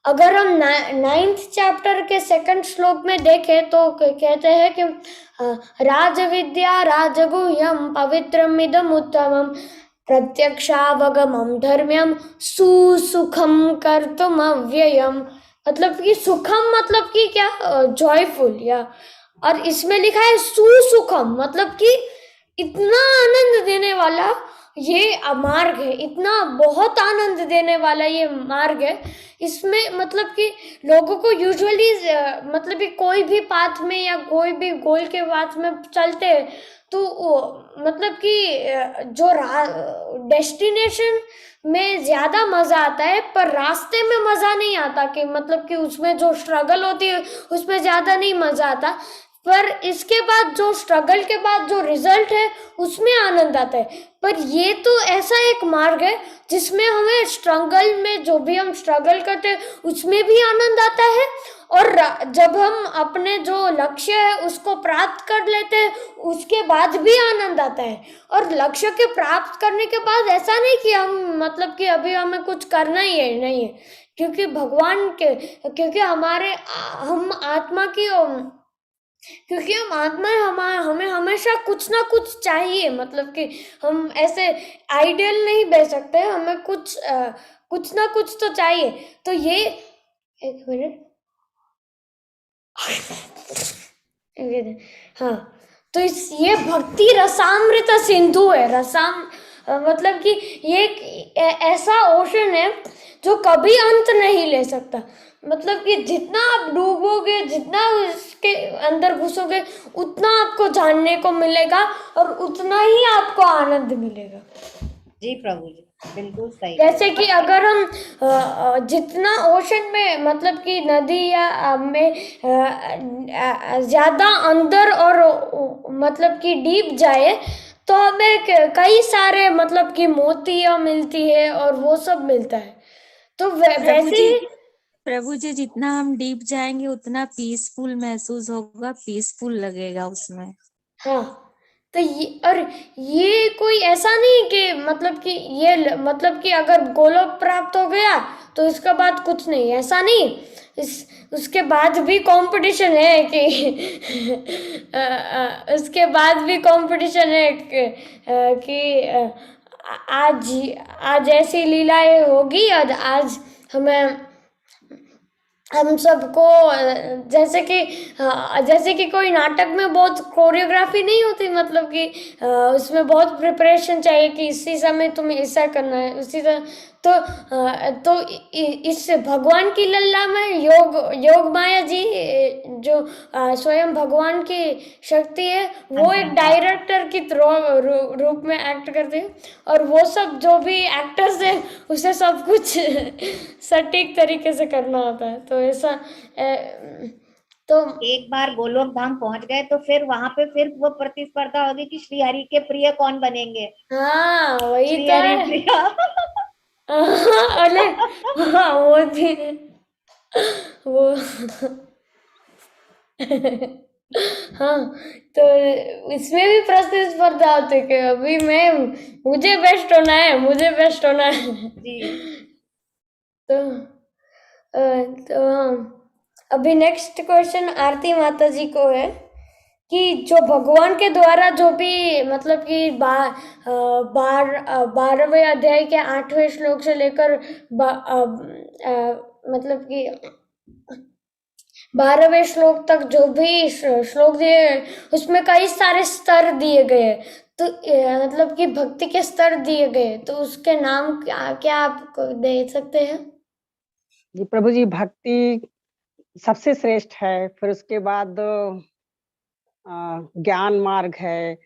Speaker 1: अगर हम 9th चैप्टर के 2nd श्लोक में देखें तो कहते हैं कि राज विद्या राजगुह्यम पवित्रम इदम उत्तमम प्रत्यक्षावगमम धर्म्यम सुसुखम कर्तुम अव्ययम। मतलब कि सुखम मतलब कि क्या, जॉयफुल, या और इसमें लिखा है सुसुखम मतलब कि इतना आनंद देने वाला ये मार्ग है, इतना बहुत आनंद देने वाला ये मार्ग है। इसमें मतलब कि लोगों को यूजुअली मतलब कि कोई भी पाथ में या कोई भी गोल के पाथ में चलते हैं तो मतलब कि जो डेस्टिनेशन में ज्यादा मजा आता है पर रास्ते में मजा नहीं आता, कि मतलब कि उसमें जो स्ट्रगल होती है उसमें ज्यादा नहीं मजा आता, पर इसके बाद जो स्ट्रगल के बाद जो रिजल्ट है उसमें आनंद आता है। पर ये तो ऐसा एक मार्ग है जिसमें हमें स्ट्रगल में जो भी हम स्ट्रगल करते हैं उसमें भी आनंद आता है, और जब हम अपने जो लक्ष्य है उसको प्राप्त कर लेते हैं उसके बाद भी आनंद आता है। और लक्ष्य के प्राप्त करने के बाद ऐसा नहीं कि हम मतलब कि अभी हमें कुछ करना ही है, नहीं है, क्योंकि क्योंकि हम आत्मा की, क्योंकि हम आत्मा है, हमें हमेशा कुछ ना कुछ चाहिए। मतलब कि हम ऐसे आइडियल नहीं बह सकते, हमें कुछ ना कुछ तो चाहिए। तो ये एक मिनट, हाँ तो ये भक्ति रसामृत सिंधु है। मतलब कि ये ऐसा ओशन है जो कभी अंत नहीं ले सकता। मतलब कि जितना आप डूबोगे, जितना इसके अंदर घुसोगे उतना आपको जानने को मिलेगा और उतना ही आपको आनंद मिलेगा।
Speaker 5: जी प्रभु जी, बिल्कुल सही।
Speaker 1: जैसे कि अगर हम जितना ओशन में मतलब कि नदी या में ज्यादा अंदर और मतलब कि डीप जाए तो हमें कई सारे मतलब कि मोतियां मिलती है और वो सब मिलता है। तो वैसे ही
Speaker 4: प्रभु जी जितना हम डीप जाएंगे उतना पीसफुल महसूस होगा, पीसफुल लगेगा उसमें।
Speaker 1: हाँ, तो ये कोई ऐसा नहीं कि मतलब कि मतलब कि अगर गोलोक प्राप्त हो गया तो इसके बाद कुछ नहीं, ऐसा नहीं। उसके बाद भी कंपटीशन है कि उसके बाद भी कंपटीशन है कि आज आज ऐसी लीलाएं होगी और आज हम सबको जैसे कि कोई नाटक में बहुत कोरियोग्राफी नहीं होती, मतलब कि उसमें बहुत प्रिपरेशन चाहिए कि इसी समय तुम्हें ऐसा करना है, उसी तरह तो इस भगवान की लल्ला में योग माया जी जो स्वयं भगवान की शक्ति है वो एक डायरेक्टर की रूप में एक्ट करते हैं और वो सब जो भी एक्टर्स है उसे सब कुछ सटीक तरीके से करना होता है। तो ऐसा तो
Speaker 5: एक बार गोलोक धाम पहुंच गए तो फिर वहां पे फिर वो प्रतिस्पर्धा होगी कि श्री हरि के प्रिय कौन बनेंगे।
Speaker 1: हाँ वही
Speaker 5: श्री
Speaker 1: तो
Speaker 5: हरि
Speaker 1: है।
Speaker 5: प्रिय।
Speaker 1: अरे हाँ वो भी वो हाँ, तो इसमें भी प्रतिस्पर्धा होती है कि अभी मुझे बेस्ट होना है, मुझे बेस्ट होना है।
Speaker 5: जी
Speaker 1: तो हाँ, अभी नेक्स्ट क्वेश्चन आरती माता जी को है कि जो भगवान के द्वारा जो भी मतलब कि 12वें अध्याय के 8वें श्लोक से लेकर मतलब कि 12वें श्लोक तक जो भी श्लोक दिए उसमें कई सारे स्तर दिए गए, तो मतलब कि भक्ति के स्तर दिए गए, तो उसके नाम क्या आप दे सकते हैं?
Speaker 2: जी प्रभु जी, भक्ति सबसे श्रेष्ठ है, फिर उसके बाद ज्ञान मार्ग है,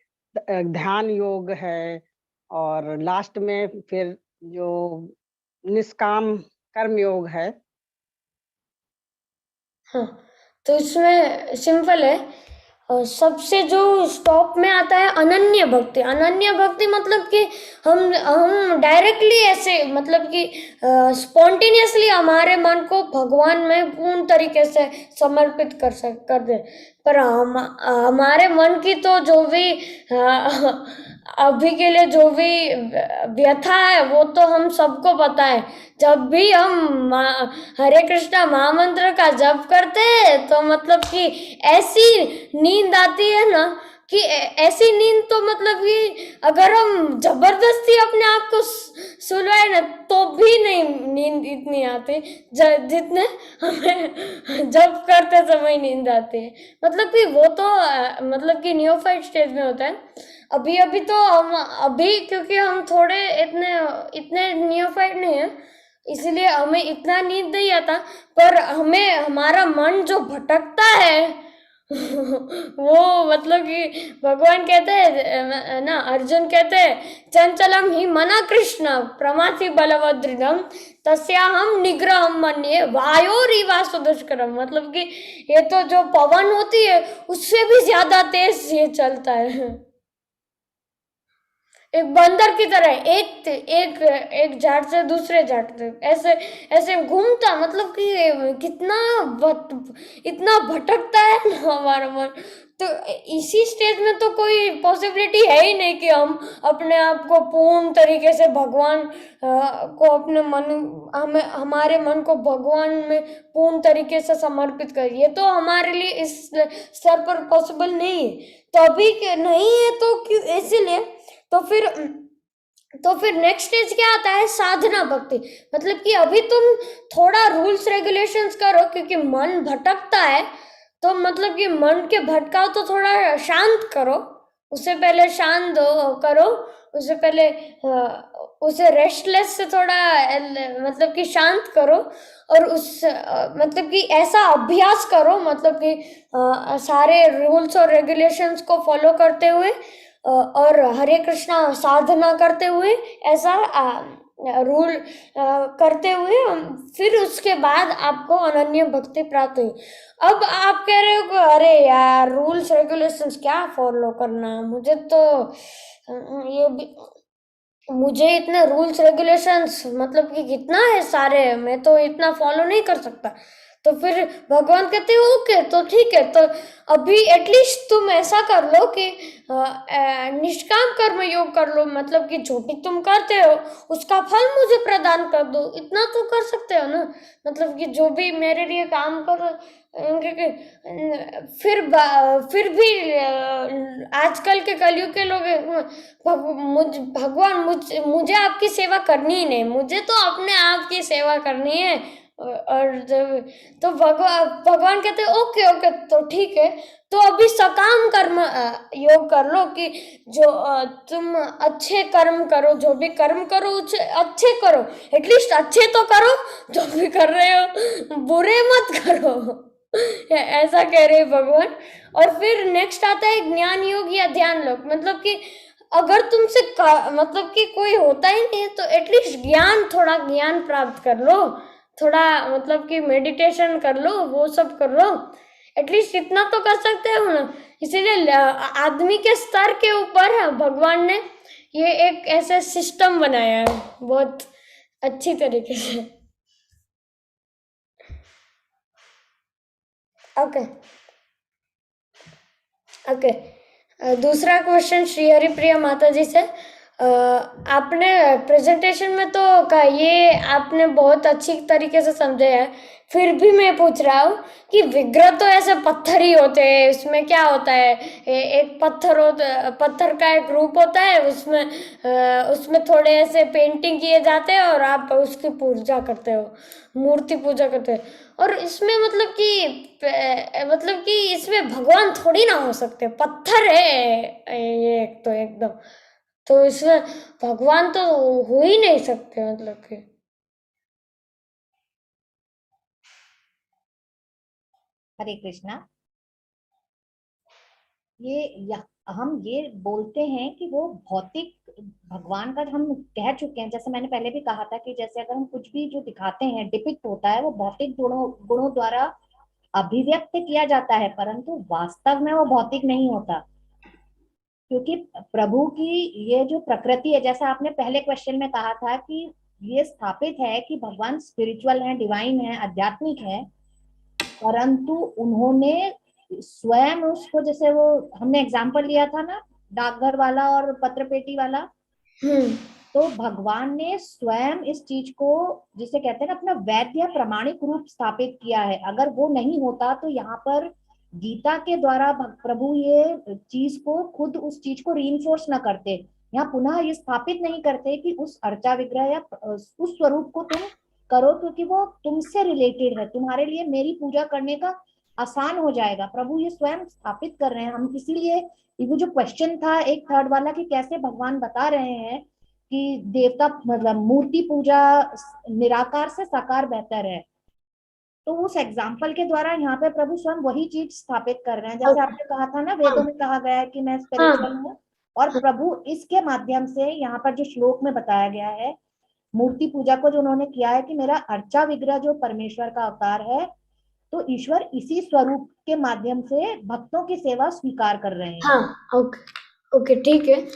Speaker 2: ध्यान योग है, और लास्ट में फिर जो निष्काम कर्म योग है।
Speaker 1: हाँ, तो इसमें सिंपल है, और सबसे जो टॉप में आता है अनन्य भक्ति। अनन्य भक्ति मतलब कि हम डायरेक्टली ऐसे मतलब कि स्पॉन्टेनियसली हमारे मन को भगवान में पूर्ण तरीके से समर्पित कर दे, पर हमारे मन की तो जो भी अभी के लिए जो भी व्यथा है वो तो हम सबको पता है। जब भी हम हरे कृष्णा महामंत्र का जप करते हैं तो मतलब कि ऐसी नींद आती है ना कि ऐसी नींद तो मतलब कि अगर हम जबरदस्ती अपने आप को सुलवाए ना तो भी नहीं नींद इतनी आती जितने हमें जब करते समय नींद आती है। मतलब कि वो तो मतलब कि नियोफाइट स्टेज में होता है। अभी तो हम अभी क्योंकि हम थोड़े इतने नियोफाइट नहीं है इसलिए हमें इतना नींद नहीं आता, पर हमें हमारा मन जो भटकता है वो मतलब कि भगवान कहते हैं ना, अर्जुन कहते हैं चंचलम ही मना कृष्ण प्रमाथि बलवदृढ़म तस्याहम निग्रहम मन्ये वायोरिवासु दुष्करम। मतलब कि ये तो जो पवन होती है उससे भी ज्यादा तेज ये चलता है, एक बंदर की तरह एक झाड़ से दूसरे झाड़ तक ऐसे ऐसे घूमता, मतलब कि इतना भटकता है ना हमारा मन। तो इसी स्टेज में तो कोई पॉसिबिलिटी है ही नहीं कि हम अपने आप को पूर्ण तरीके से भगवान को हमारे मन को भगवान में पूर्ण तरीके से समर्पित करें। ये तो हमारे लिए इस स्तर पर पॉसिबल नहीं है, तो अभी नहीं है तो क्यों, इसीलिए तो फिर नेक्स्ट स्टेज क्या आता है, साधना भक्ति। मतलब कि अभी तुम थोड़ा रूल्स रेगुलेशंस करो क्योंकि मन भटकता है, तो मतलब कि मन के भटकाव तो थोड़ा शांत करो, उससे पहले शांत करो, उससे पहले उसे रेस्टलेस से थोड़ा मतलब कि शांत करो, और उस मतलब कि ऐसा अभ्यास करो, मतलब कि सारे रूल्स और रेगुलेशंस को फॉलो करते हुए और हरे कृष्णा साधना करते हुए ऐसा रूल करते हुए फिर उसके बाद आपको अनन्य भक्ति प्राप्त हुई। अब आप कह रहे हो कि अरे यार रूल्स रेगुलेशंस क्या फॉलो करना, मुझे तो ये भी, मुझे इतने रूल्स रेगुलेशंस मतलब कि कितना है सारे, मैं तो इतना फॉलो नहीं कर सकता। तो फिर भगवान कहते हैं ओके तो ठीक है, तो अभी एटलीस्ट तुम ऐसा कर लो कि निष्काम कर्म योग कर लो, मतलब कि जो भी तुम करते हो उसका फल मुझे प्रदान कर दो, इतना तो कर सकते हो ना। मतलब कि जो भी मेरे लिए काम कर, फिर भी आजकल के कलयुग के लोग भगवान मुझे आपकी सेवा करनी ही नहीं, मुझे तो अपने आप की सेवा करनी है। और जब तो भगवान कहते ओके ओके तो ठीक है, तो अभी सकाम कर्म योग कर लो कि जो तुम अच्छे कर्म करो, जो भी कर्म करो उसे अच्छे करो, एटलीस्ट अच्छे तो करो, जो भी कर रहे हो बुरे मत करो। ऐसा कह रहे हैं भगवान। और फिर नेक्स्ट आता है ज्ञान योग या ध्यान योग, मतलब कि अगर तुमसे मतलब कि कोई होता ही नहीं तो एटलीस्ट थोड़ा ज्ञान प्राप्त कर लो, थोड़ा मतलब कि मेडिटेशन कर लो, वो सब कर लो, एटलीस्ट इतना तो कर सकते हो ना। इसीलिए आदमी के स्तर के ऊपर भगवान ने ये एक ऐसा सिस्टम बनाया है बहुत अच्छी तरीके से। ओके ओके, दूसरा क्वेश्चन श्री हरिप्रिया माता जी से। आपने प्रेजेंटेशन में तो कहा, ये आपने बहुत अच्छी तरीके से समझाया है, फिर भी मैं पूछ रहा हूँ कि विग्रह तो ऐसे पत्थर ही होते हैं, इसमें क्या होता है, एक पत्थर का एक रूप होता है, उसमें थोड़े ऐसे पेंटिंग किए जाते हैं और आप उसकी पूजा करते हो, मूर्ति पूजा करते हो, और इसमें मतलब कि इसमें भगवान थोड़ी ना हो सकते, पत्थर है ये एक तो एकदम, तो इसमें भगवान तो हो ही नहीं सकते, मतलब कि।
Speaker 5: हरे कृष्णा। हम ये बोलते हैं कि वो भौतिक भगवान का हम कह चुके हैं, जैसे मैंने पहले भी कहा था कि जैसे अगर हम कुछ भी जो दिखाते हैं डिपिक्ट होता है वो भौतिक गुणों द्वारा अभिव्यक्त किया जाता है, परंतु वास्तव में वो भौतिक नहीं होता, क्योंकि प्रभु की ये जो प्रकृति है, जैसा आपने पहले क्वेश्चन में कहा था कि ये स्थापित है कि भगवान स्पिरिचुअल है, डिवाइन है, आध्यात्मिक है, परंतु उन्होंने स्वयं उसको, जैसे वो हमने एग्जाम्पल लिया था ना डाकघर वाला और पत्र पेटी वाला, तो भगवान ने स्वयं इस चीज को, जिसे कहते हैं ना, अपना वैद्य प्रमाणिक रूप स्थापित किया है। अगर वो नहीं होता तो यहाँ पर गीता के द्वारा प्रभु ये चीज को खुद उस चीज को रीइंफोर्स ना करते, यहाँ पुनः ये स्थापित नहीं करते कि उस अर्चा विग्रह या उस स्वरूप को तुम करो, क्योंकि वो तुमसे रिलेटेड है, तुम्हारे लिए मेरी पूजा करने का आसान हो जाएगा। प्रभु ये स्वयं स्थापित कर रहे हैं। हम इसीलिए वो जो क्वेश्चन था एक थर्ड वाला कि कैसे भगवान बता रहे हैं कि देवता मतलब मूर्ति पूजा निराकार से साकार बेहतर है, तो उस एग्जाम्पल के द्वारा यहाँ पे प्रभु स्वयं वही चीज स्थापित कर रहे हैं। जैसे आपने कहा था ना, वेदों में कहा गया है कि मैं स्पिरिचुअल हूँ, और प्रभु इसके माध्यम से यहाँ पर जो श्लोक में बताया गया है मूर्ति पूजा को जो उन्होंने किया है कि मेरा अर्चा विग्रह जो परमेश्वर का अवतार है, तो ईश्वर इसी स्वरूप के माध्यम से भक्तों की सेवा स्वीकार कर रहे हैं।
Speaker 1: हाँ ओके ओके ठीक है।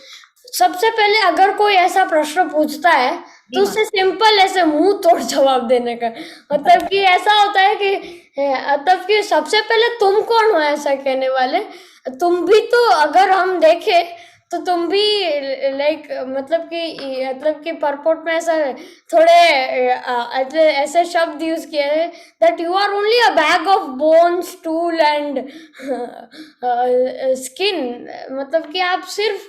Speaker 1: सबसे पहले अगर कोई ऐसा प्रश्न पूछता है तो उसे सिंपल ऐसे मुंह तोड़ जवाब देने का, मतलब कि ऐसा होता है कि मतलब कि सबसे पहले तुम कौन हो ऐसा कहने वाले, तुम भी तो अगर हम देखें तो तुम भी लाइक मतलब कि परपोर्ट में ऐसा थोड़े ऐसे शब्द यूज किए हैं that you are only a bag of bones tool and skin, मतलब कि आप सिर्फ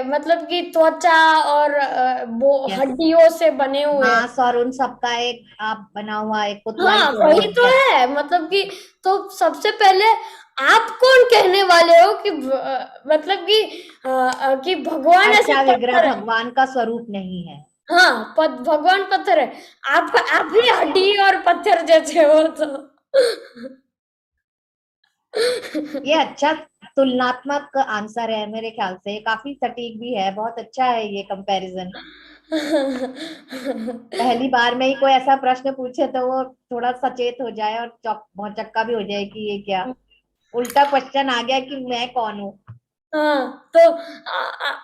Speaker 1: मतलब कि त्वचा और हड्डियों से बने हुए,
Speaker 5: मांस और उन सबका एक आप बना हुआ एक पुतला।
Speaker 1: हाँ वही तो है, मतलब कि तो सबसे पहले आप कौन कहने वाले हो कि मतलब कि भगवान ऐसे
Speaker 5: विग्रह भगवान का स्वरूप नहीं है।
Speaker 1: हाँ भगवान पत्थर है, आप भी हड्डी और पत्थर जैसे हो, तो
Speaker 5: ये अच्छा तुलनात्मक आंसर है मेरे ख्याल से, काफी सटीक भी है, बहुत अच्छा है ये कंपैरिजन। पहली बार में ही कोई ऐसा प्रश्न पूछे तो वो थोड़ा सचेत हो जाए और भौचक्का भी हो जाए कि ये क्या, उल्टा क्वेश्चन आ गया कि मैं कौन हूँ।
Speaker 1: हाँ, तो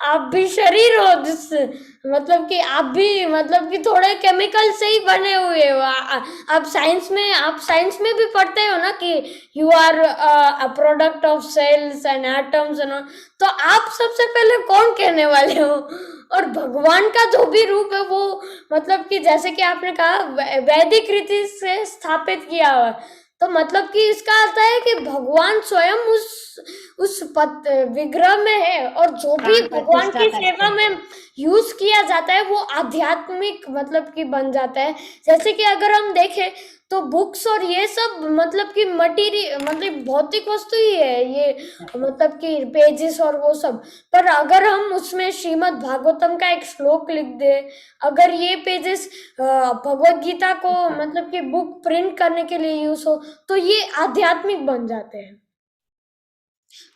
Speaker 1: आप भी शरीर हो जिससे, मतलब कि आप भी, मतलब कि थोड़े केमिकल से ही बने हुए हो। आप साइंस में भी पढ़ते हो ना कि you are a product of cells and atoms and, तो आप सबसे पहले कौन कहने वाले हो? और भगवान का जो भी रूप है वो, मतलब कि जैसे कि आपने कहा वैदिक रीति से स्थापित किया हुआ, तो मतलब कि इसका अर्थ है कि भगवान स्वयं उस विग्रह में है, और जो भी
Speaker 5: प्राण
Speaker 1: भगवान
Speaker 5: प्रतिष्ठा
Speaker 1: की
Speaker 5: करते
Speaker 1: सेवा
Speaker 5: हैं।
Speaker 1: में यूज किया जाता है वो आध्यात्मिक मतलब कि बन जाता है। जैसे कि अगर हम देखें तो बुक्स और ये सब मतलब कि मटीरियल, मतलब भौतिक वस्तु ही है ये, मतलब कि पेजेस और वो सब। पर अगर हम उसमें श्रीमद् भागवतम का एक श्लोक लिख दे, अगर ये पेजेस भगवत गीता को मतलब कि बुक प्रिंट करने के लिए यूज हो, तो ये आध्यात्मिक बन जाते हैं।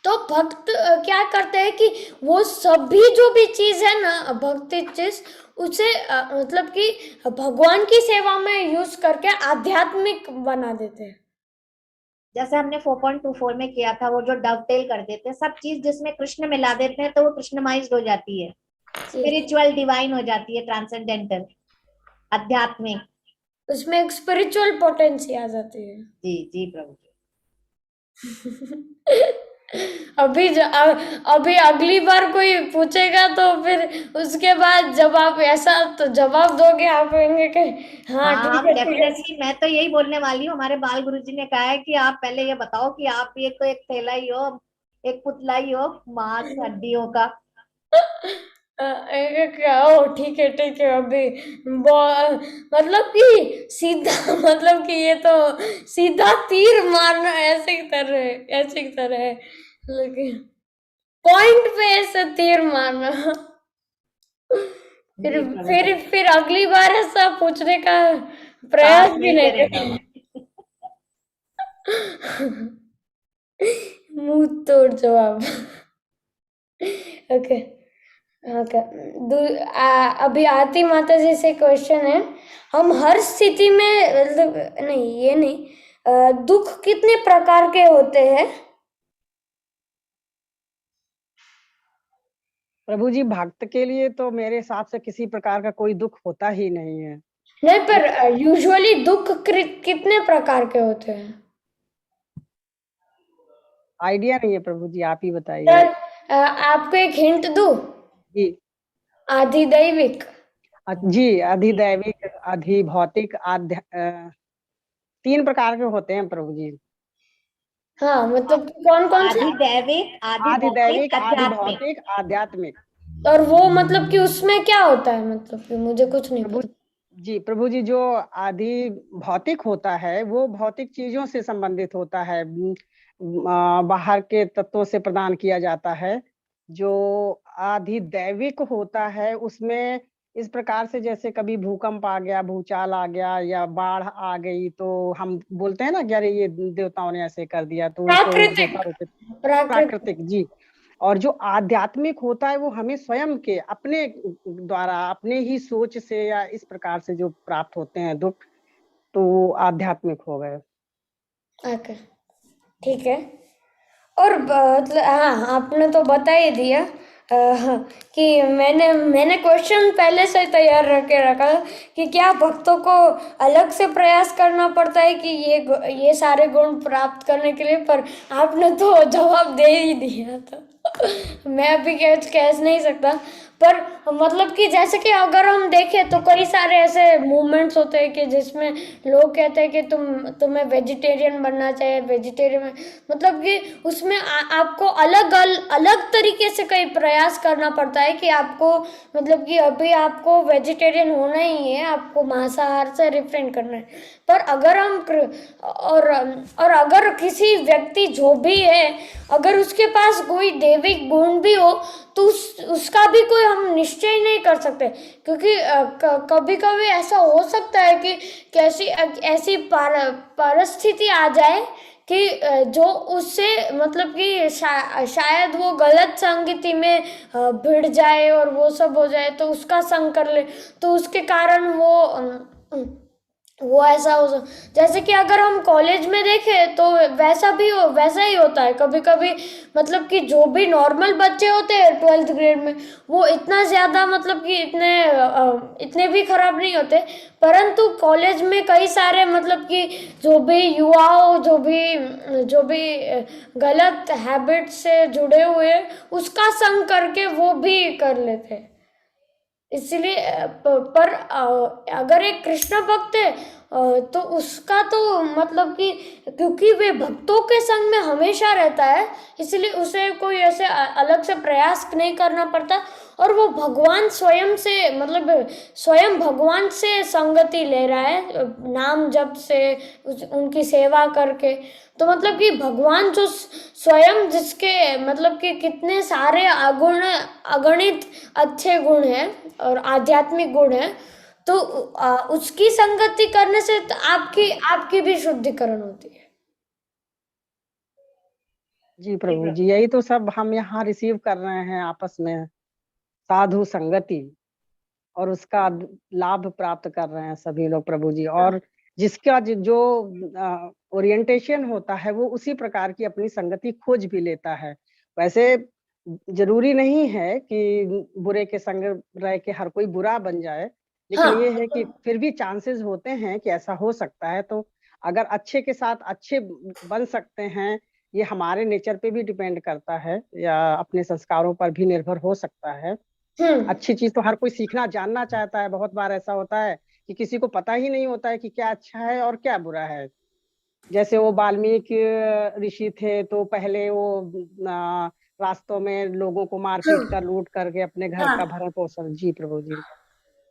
Speaker 1: तो भक्त क्या करते हैं कि वो सभी जो भी चीज है ना भक्ति चीज, उसे मतलब कि भगवान की सेवा में यूज करके आध्यात्मिक बना देते हैं।
Speaker 5: जैसे हमने 4.24 में किया था, वो जो डवटेल कर देते हैं, सब चीज जिसमें कृष्ण मिला देते हैं तो वो कृष्णमाइज्ड हो जाती है, स्पिरिचुअल डिवाइन हो जाती है, ट्रांसेंडेंटल, आध्यात्मिक।
Speaker 1: उसमें एक स्पिरिचुअल पोटेंसी आ जाती है।
Speaker 5: जी जी प्रभु जी।
Speaker 1: अभी अगली बार कोई पूछेगा तो फिर उसके बाद जब आप ऐसा तो जवाब दोगे, आप कहेंगे कि हाँ
Speaker 5: हाँ,
Speaker 1: ठीक
Speaker 5: हम
Speaker 1: है ठीक है।
Speaker 5: डेफिनेटली, मैं तो यही बोलने वाली हूँ, हमारे बाल गुरुजी ने कहा है कि आप पहले ये बताओ कि आप ये तो एक थैला ही हो, एक पुतला ही हो मांस हड्डियों का।
Speaker 1: क्या हो, ठीक है अभी मतलब कि सीधा मतलब कि ये तो सीधा तीर मारना ऐसे की तरह है, लेकिन पॉइंट पे ऐसे तीर मारना।
Speaker 5: जी प्रभु जी।
Speaker 1: फिर अगली बार ऐसा पूछने का प्रयास
Speaker 5: साहस
Speaker 1: भी
Speaker 5: नहीं
Speaker 1: नहीं
Speaker 5: करेगा
Speaker 1: करेंगे।
Speaker 5: वो।
Speaker 1: मुंह तोड़ जवाब। Okay okay. अभी आरती माता जी से क्वेश्चन है, हम हर स्थिति में मतलब नहीं ये नहीं, दुख कितने प्रकार के होते हैं?
Speaker 2: प्रभु जी, भक्त के लिए तो मेरे हिसाब से किसी प्रकार का कोई दुख होता ही नहीं है।
Speaker 1: नहीं, पर यूजुअली दुख कितने प्रकार के होते हैं?
Speaker 2: आइडिया नहीं है प्रभु जी, आप ही बताइए।
Speaker 1: सर, आपको एक हिंट दूं?
Speaker 2: जी
Speaker 1: आधिदैविक।
Speaker 2: जी, अधिदैविक, अधिभौतिक, तीन प्रकार के होते हैं प्रभु जी।
Speaker 1: हाँ, मतलब कौन कौन से?
Speaker 5: आधिदैविक, आधिभौतिक,
Speaker 2: आधिदैविक,
Speaker 5: आध्यात्मिक।
Speaker 2: आधिभौतिक, आध्यात्मिक।
Speaker 1: और वो मतलब कि उसमें क्या होता है, मतलब कि मुझे कुछ नहीं
Speaker 2: प्रभु
Speaker 1: पता।
Speaker 2: प्रभु जी, जो आदि भौतिक होता है वो भौतिक चीजों से संबंधित होता है, बाहर के तत्वों से प्रदान किया जाता है। जो आधिदैविक होता है उसमें इस प्रकार से, जैसे कभी भूकंप आ गया, भूचाल आ गया या बाढ़ आ गई, तो हम बोलते हैं ना कि अरे ये देवताओं ने ऐसे कर दिया, तो उसको
Speaker 1: प्राकृतिक।
Speaker 2: प्राकृतिक। जी। और जो आध्यात्मिक होता है वो हमें स्वयं के अपने द्वारा, अपने ही सोच से या इस प्रकार से जो प्राप्त होते हैं दुख, तो वो आध्यात्मिक हो गए।
Speaker 1: ओके, ठीक है। और मतलब हाँ, आपने तो बता ही दिया कि मैंने क्वेश्चन पहले से तैयार रखे रखा कि क्या भक्तों को अलग से प्रयास करना पड़ता है कि ये सारे गुण प्राप्त करने के लिए, पर आपने तो जवाब दे ही दिया था। मैं अभी कह नहीं सकता, पर मतलब कि जैसे कि अगर हम देखें तो कई सारे ऐसे मूवमेंट्स होते हैं कि जिसमें लोग कहते हैं कि तुम्हें वेजिटेरियन बनना चाहिए, वेजिटेरियन में मतलब कि उसमें आपको अलग तरीके से कई प्रयास करना पड़ता है कि आपको मतलब कि अभी आपको वेजिटेरियन होना ही है, आपको मांसाहार से रिफ्रेन करना है। पर अगर हम और अगर किसी व्यक्ति जो भी है, अगर उसके पास कोई दैविक गुण भी हो तो उसका भी कोई हम निश्चय नहीं कर सकते, क्योंकि कभी कभी ऐसा हो सकता है कि कैसी ऐसी परिस्थिति आ जाए कि जो उससे मतलब कि शायद वो गलत संगति में भिड़ जाए और वो सब हो जाए, तो उसका संग कर ले, तो उसके कारण वो ऐसा हो। जैसे कि अगर हम कॉलेज में देखें तो वैसा ही होता है कभी कभी। मतलब कि जो भी नॉर्मल बच्चे होते हैं 12th ग्रेड में, वो इतना ज़्यादा मतलब कि इतने भी खराब नहीं होते। परंतु कॉलेज में कई सारे मतलब कि जो भी युवाओं जो भी गलत हैबिट से जुड़े हुए, उसका संग करके वो भी कर लेते हैं। इसलिए पर अगर एक कृष्ण भक्त है तो उसका तो मतलब कि क्योंकि वे भक्तों के संग में हमेशा रहता है, इसलिए उसे कोई ऐसे अलग से प्रयास नहीं करना पड़ता, और वो भगवान स्वयं से मतलब स्वयं भगवान से संगति ले रहा है नाम जप से, उनकी सेवा करके। तो मतलब कि भगवान जो स्वयं जिसके मतलब कि कितने सारे अगणित अच्छे गुण हैं और आध्यात्मिक गुण हैं, तो उसकी संगति करने से तो आपकी भी शुद्धिकरण होती है।
Speaker 2: जी प्रभु जी, यही तो सब हम यहाँ रिसीव कर रहे हैं आपस में, साधु संगति, और उसका लाभ प्राप्त कर रहे हैं सभी लोग प्रभु जी। और जिसका जो ओरिएंटेशन होता है वो उसी प्रकार की अपनी संगति खोज भी लेता है। वैसे जरूरी नहीं है कि बुरे के संग रह के हर कोई बुरा बन जाए, लेकिन ये है कि फिर भी चांसेस होते हैं कि ऐसा हो सकता है। तो अगर अच्छे के साथ अच्छे बन सकते हैं, ये हमारे नेचर पे भी डिपेंड करता है या अपने संस्कारों पर भी निर्भर हो सकता है। अच्छी चीज तो हर कोई सीखना जानना चाहता है। बहुत बार ऐसा होता है कि किसी को पता ही नहीं होता है कि क्या अच्छा है और क्या बुरा है। जैसे वो वाल्मीकि ऋषि थे, तो पहले वो रास्तों में लोगों को मार पीट कर लूट करके अपने घर का भरण पोषण, जी प्रभु जी,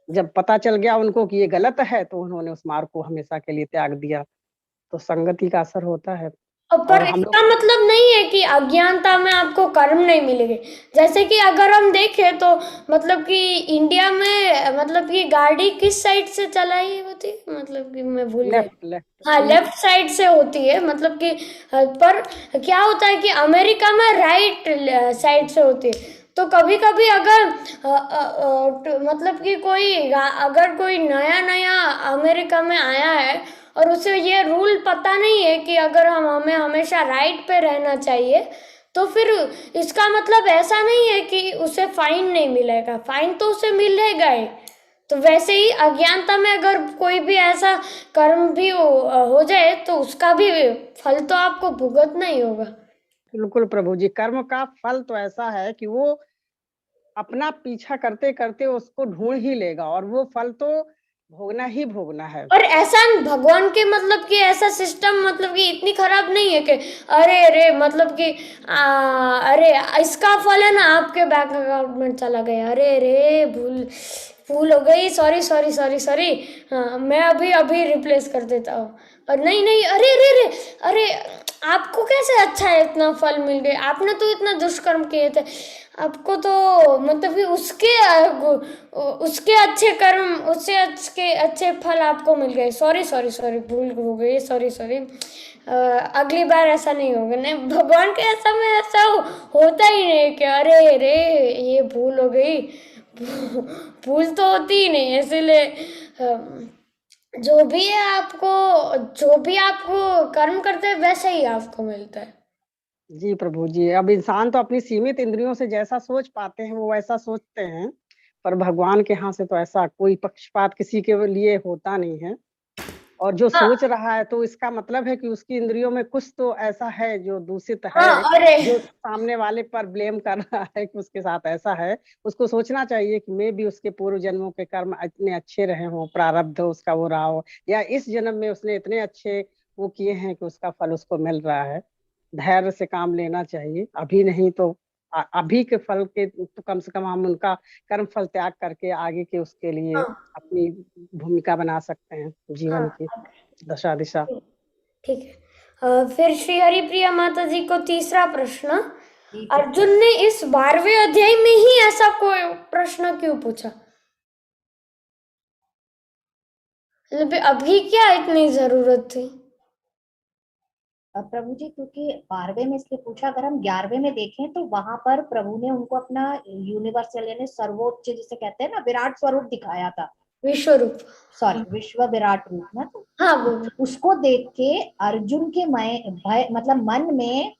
Speaker 2: जब पता चल गया उनको कि ये गलत है, तो उन्होंने उस मार्ग को हमेशा के लिए त्याग दिया। तो संगति का असर होता है।
Speaker 1: पर
Speaker 2: और हम
Speaker 1: इसका
Speaker 2: लोग
Speaker 1: मतलब नहीं है कि अज्ञानता में आपको कर्म नहीं मिलेंगे। जैसे कि अगर हम देखें तो मतलब कि इंडिया में मतलब कि गाड़ी किस साइड से चलाई होती है, मतलब कि मैं भूल गई।
Speaker 2: लेफ्ट लेफ्ट
Speaker 1: हाँ, लेफ्ट साइड से होती है मतलब कि पर क्या होता है कि अमेरिका में राइट साइड से होती है। तो कभी कभी अगर मतलब कि अगर कोई नया नया अमेरिका में आया है और उसे ये रूल पता नहीं है कि अगर हमें हमेशा राइट पे रहना चाहिए, तो फिर इसका मतलब ऐसा नहीं है कि उसे फाइन नहीं मिलेगा, फाइन तो उसे मिलेगा ही। तो वैसे ही अज्ञानता में अगर कोई भी ऐसा कर्म भी हो जाए तो उसका भी फल तो आपको भुगतना ही होगा।
Speaker 2: बिल्कुल प्रभु जी, कर्म का फल तो ऐसा है कि वो अपना पीछा करते करते उसको ढूंढ ही लेगा, और वो फल तो भोगना ही भोगना है।
Speaker 1: और ऐसा भगवान के मतलब कि ऐसा सिस्टम मतलब कि इतनी खराब नहीं है कि अरे अरे मतलब कि अरे इसका फल है ना आपके बैंक अकाउंट में चला गया, अरे अरे भूल भूल हो गई, सॉरी सॉरी सॉरी सॉरी, हाँ मैं अभी अभी रिप्लेस कर देता हूँ। और नहीं नहीं, अरे अरे अरे अरे आपको कैसे अच्छा है इतना फल मिल गया, आपने तो इतना दुष्कर्म किए थे, आपको तो मतलब कि उसके अच्छे कर्म, उससे अच्छे फल आपको मिल गए, सॉरी सॉरी सॉरी भूल हो गई, सॉरी सॉरी, अगली बार ऐसा नहीं होगा। नहीं, भगवान के ऐसा में ऐसा होता ही नहीं कि अरे रे ये भूल हो गई, भूल तो होती ही नहीं। इसलिए जो भी आपको कर्म करते हैं वैसे ही आपको मिलता है।
Speaker 2: जी प्रभु जी, अब इंसान तो अपनी सीमित इंद्रियों से जैसा सोच पाते हैं वो वैसा सोचते हैं, पर भगवान के यहाँ से तो ऐसा कोई पक्षपात किसी के लिए होता नहीं है। और जो
Speaker 1: हाँ
Speaker 2: सोच रहा है तो इसका मतलब है कि उसकी इंद्रियों में कुछ तो ऐसा है जो दूषित
Speaker 1: हाँ,
Speaker 2: है,
Speaker 1: अरे
Speaker 2: जो सामने वाले पर ब्लेम कर रहा है कि उसके साथ ऐसा है। उसको सोचना चाहिए कि मैं भी उसके पूर्व जन्मों के कर्म इतने अच्छे रहे हों, प्रारब्ध उसका वो रहा हो, या इस जन्म में उसने इतने अच्छे वो किए हैं कि उसका फल उसको मिल रहा है। धैर्य से काम लेना चाहिए, अभी नहीं तो अभी के फल के तो कम से कम हम उनका कर्म फल त्याग करके आगे के उसके लिए
Speaker 1: हाँ
Speaker 2: अपनी भूमिका बना सकते हैं जीवन की
Speaker 1: हाँ,
Speaker 2: दशा दिशा।
Speaker 1: ठीक है। फिर श्री हरिप्रिया माता जी को तीसरा प्रश्न,
Speaker 5: ठीक है।
Speaker 1: अर्जुन ने इस 12वें अध्याय में ही ऐसा कोई प्रश्न क्यों पूछा, मतलब अभी क्या इतनी जरूरत थी।
Speaker 5: प्रभु जी, क्योंकि 12वें में इसलिए पूछा, अगर हम 11वें में देखें तो वहां पर प्रभु ने उनको अपना यूनिवर्सल यानी सर्वोच्च जिसे कहते हैं ना विराट स्वरूप दिखाया था,
Speaker 1: विश्व रूप।
Speaker 5: सॉरी विश्व विराट रूप ना, तो
Speaker 1: हाँ वो
Speaker 5: उसको देख के अर्जुन के भय मतलब मन में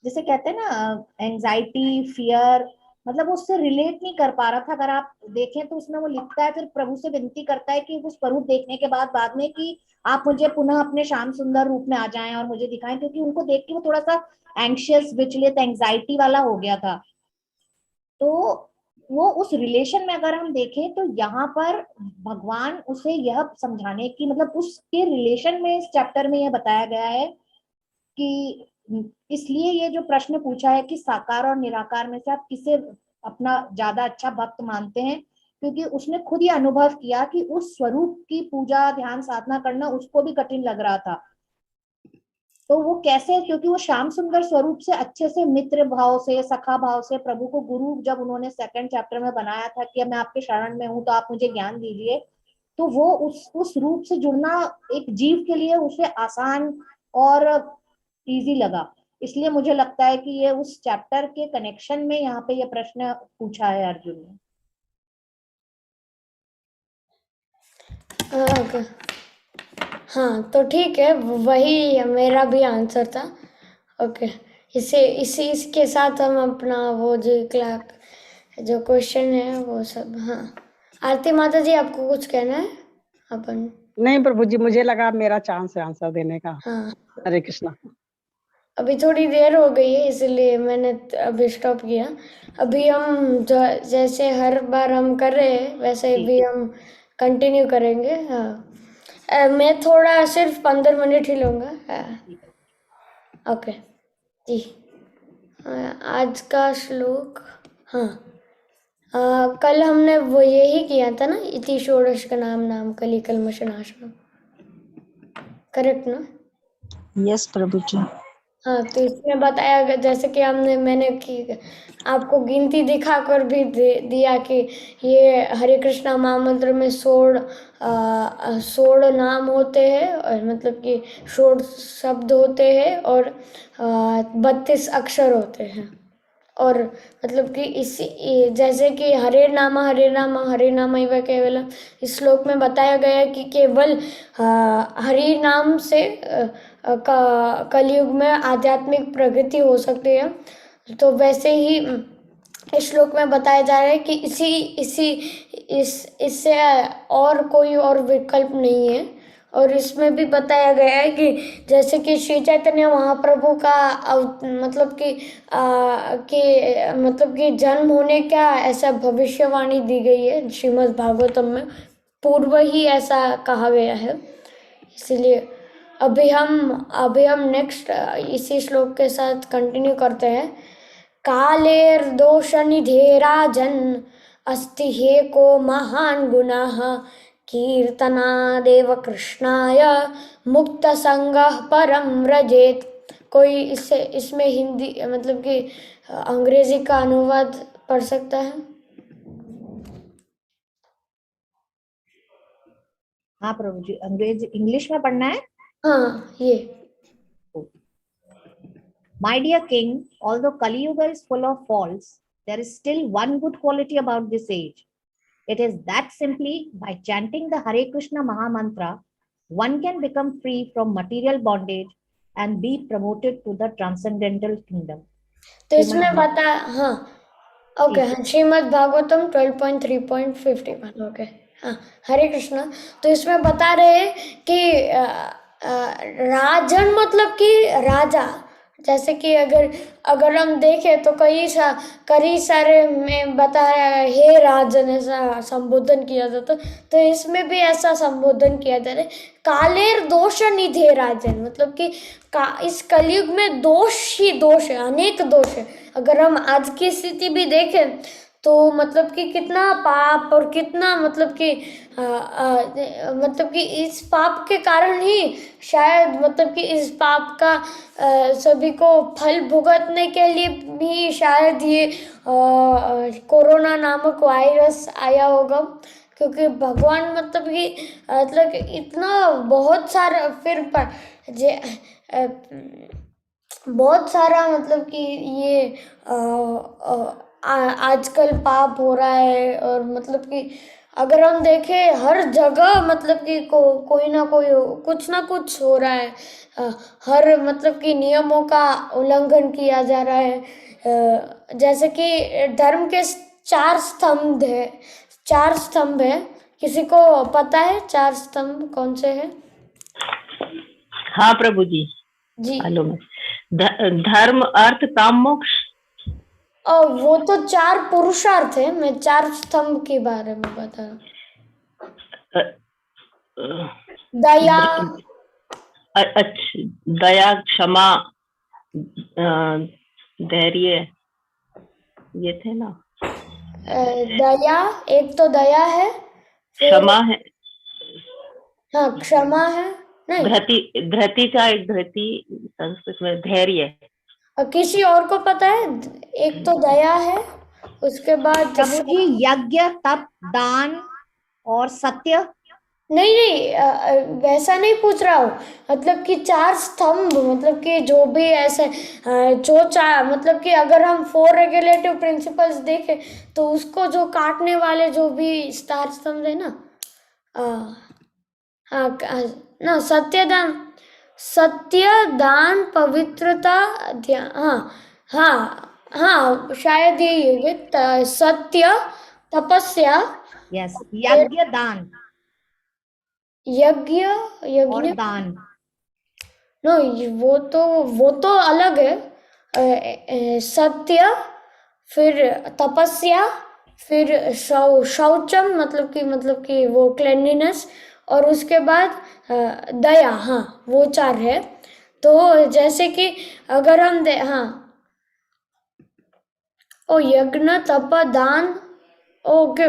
Speaker 5: जिसे कहते हैं ना एंजाइटी फियर, मतलब वो उससे रिलेट नहीं कर पा रहा था। अगर आप देखें तो उसमें वो लिखता है, फिर प्रभु से विनती करता है कि उस स्वरूप देखने के बाद में कि आप मुझे पुनः अपने श्याम सुंदर रूप में आ जाएं और मुझे दिखाएं, क्योंकि उनको देख के वो थोड़ा सा एंग्शियस विचलित एंग्जाइटी वाला हो गया था। तो वो उस रिलेशन में अगर हम देखें तो यहाँ पर भगवान उसे यह समझाने की मतलब उसके रिलेशन में इस चैप्टर में यह बताया गया है कि इसलिए ये जो प्रश्न पूछा है कि साकार और निराकार में से आप किसे अपना ज्यादा अच्छा भक्त मानते हैं, क्योंकि उसने खुद ही अनुभव किया कि उस स्वरूप की पूजा ध्यान साधना करना उसको भी कठिन लग रहा था। तो वो कैसे, क्योंकि वो श्याम सुंदर स्वरूप से अच्छे से मित्र भाव से सखा भाव से प्रभु को गुरु जब उन्होंने सेकंड चैप्टर में बनाया था कि मैं आपके शरण में हूं तो आप मुझे ज्ञान दीजिए, तो वो उस रूप से जुड़ना एक जीव के लिए उसे आसान और इजी लगा। इसलिए मुझे लगता है कि ये उस चैप्टर के कनेक्शन में यहाँ पे ये प्रश्न पूछा है अर्जुन ने।
Speaker 1: ओके, हाँ तो ठीक है, वही मेरा भी आंसर था। ओके, इसके साथ हम अपना वो जो क्वेश्चन है वो सब। हाँ, आरती माता जी आपको कुछ कहना है? अपन
Speaker 2: नहीं प्रभु जी, मुझे लगा मेरा चांस है आंसर देने का।
Speaker 1: हाँ,
Speaker 2: हरे कृष्णा।
Speaker 1: अभी थोड़ी देर हो गई है इसलिए मैंने अभी स्टॉप किया। अभी हम जैसे हर बार हम कर रहे हैं वैसे भी हम कंटिन्यू करेंगे। हाँ, मैं थोड़ा सिर्फ 15 मिनट ही लूँगा। हाँ, ओके जी। आज का श्लोक, हाँ, कल हमने वो यही किया था ना, इति षोडश का नाम कली कल्मषनाशनम, करेक्ट ना?
Speaker 4: यस प्रभु जी।
Speaker 1: हाँ, तो इसमें बताया गया जैसे कि मैंने आपको गिनती दिखाकर भी दिया कि ये हरे कृष्णा महामंत्र में 16 नाम होते हैं, और मतलब कि 16 शब्द होते हैं और 32 अक्षर होते हैं। और मतलब कि जैसे कि हरे नाम हरे नाम हरे नाम केवल इस श्लोक में बताया गया है कि केवल हरि नाम से कलयुग में आध्यात्मिक प्रगति हो सकती है। तो वैसे ही इस श्लोक में बताया जा रहा है कि इससे और कोई और विकल्प नहीं है। और इसमें भी बताया गया है कि जैसे कि श्री चैतन्य महाप्रभु का मतलब कि जन्म होने का ऐसा भविष्यवाणी दी गई है श्रीमद् भागवतम में, पूर्व ही ऐसा कहा गया है। इसलिए अभी हम नेक्स्ट इसी श्लोक के साथ कंटिन्यू करते हैं। कालेर्दोष निधे राजन् अस्ति ह्येको महान् गुणः कीर्तनादेव कृष्णाय मुक्त संगः परम व्रजेत। कोई इसमें हिंदी मतलब कि अंग्रेजी का अनुवाद पढ़ सकता है?
Speaker 5: हाँ प्रभु जी, अंग्रेजी इंग्लिश में पढ़ना है।
Speaker 1: हाँ, ये
Speaker 5: My dear king, although Kali Yuga is full of faults, there is still one good quality about this age. It is that simply by chanting the Hare Krishna Maha Mantra, one can become free from material bondage and be promoted to the transcendental kingdom.
Speaker 1: तो इसमें बता, हाँ ओके, हाँ, श्रीमद् भागवतम 12.3.51। ओके, हाँ, हरे कृष्णा। तो इसमें बता रहे हैं कि राजन मतलब कि राजा, जैसे कि अगर हम देखें तो कई सारे में बताया है हे राजन ऐसा संबोधन किया जाता, तो इसमें भी ऐसा संबोधन किया जा रहा है। कालेर दोष निधे राजन, मतलब कि इस कलयुग में दोष ही दोष है, अनेक दोष है। अगर हम आज की स्थिति भी देखें तो मतलब कि कितना पाप और कितना मतलब कि इस पाप के कारण ही शायद मतलब कि इस पाप का सभी को फल भुगतने के लिए भी शायद ये कोरोना नामक वायरस आया होगा। क्योंकि भगवान मतलब कि इतना बहुत सारा फिर पर जे बहुत सारा मतलब कि ये आजकल पाप हो रहा है, और मतलब कि अगर हम देखें हर जगह मतलब कि कोई ना कोई कुछ ना कुछ हो रहा है। हर मतलब कि नियमों का उल्लंघन किया जा रहा है। जैसे कि धर्म के 4 स्तंभ है। किसी को पता है 4 स्तंभ कौन से हैं?
Speaker 6: हाँ प्रभु जी,
Speaker 1: जी,
Speaker 6: मालूम है। धर्म, अर्थ, काम, मोक्ष।
Speaker 1: और वो तो 4 पुरुषार्थ है, मैं 4 स्तंभ के बारे में बता रहा हूँ।
Speaker 6: अ, अ,
Speaker 1: दया,
Speaker 6: अच्छा, दया, क्षमा, धैर्य, ये थे ना।
Speaker 1: दया, एक तो दया है, फिर
Speaker 6: क्षमा है,
Speaker 1: हाँ क्षमा है, नहीं
Speaker 6: धृति का एक धृति संस्कृत में धैर्य।
Speaker 1: और किसी और को पता है? एक तो दया है, उसके बाद
Speaker 5: प्रभु जी यज्ञ, तप, दान और सत्य।
Speaker 1: नहीं नहीं, वैसा नहीं पूछ रहा हूँ। मतलब कि 4 स्तंभ, मतलब कि जो भी ऐसे जो चार मतलब कि अगर हम 4 रेगुलेटिव प्रिंसिपल्स देखें तो उसको जो काटने वाले जो भी 4 स्तंभ है ना, हाँ ना, सत्य, दान, पवित्रता, ध्यान, हाँ हाँ हाँ, शायद यही होगी। सत्य, तपस्या,
Speaker 5: यस, यज्ञ, दान
Speaker 1: यज्ञ,
Speaker 5: और दान।
Speaker 1: नो, वो तो अलग है। सत्य, फिर तपस्या, फिर शौचम मतलब कि वो क्लेanलीनेस, और उसके बाद दया, हाँ वो 4 है। तो जैसे कि अगर हम हाँ, ओ यज्ञ, तप, दान, ओके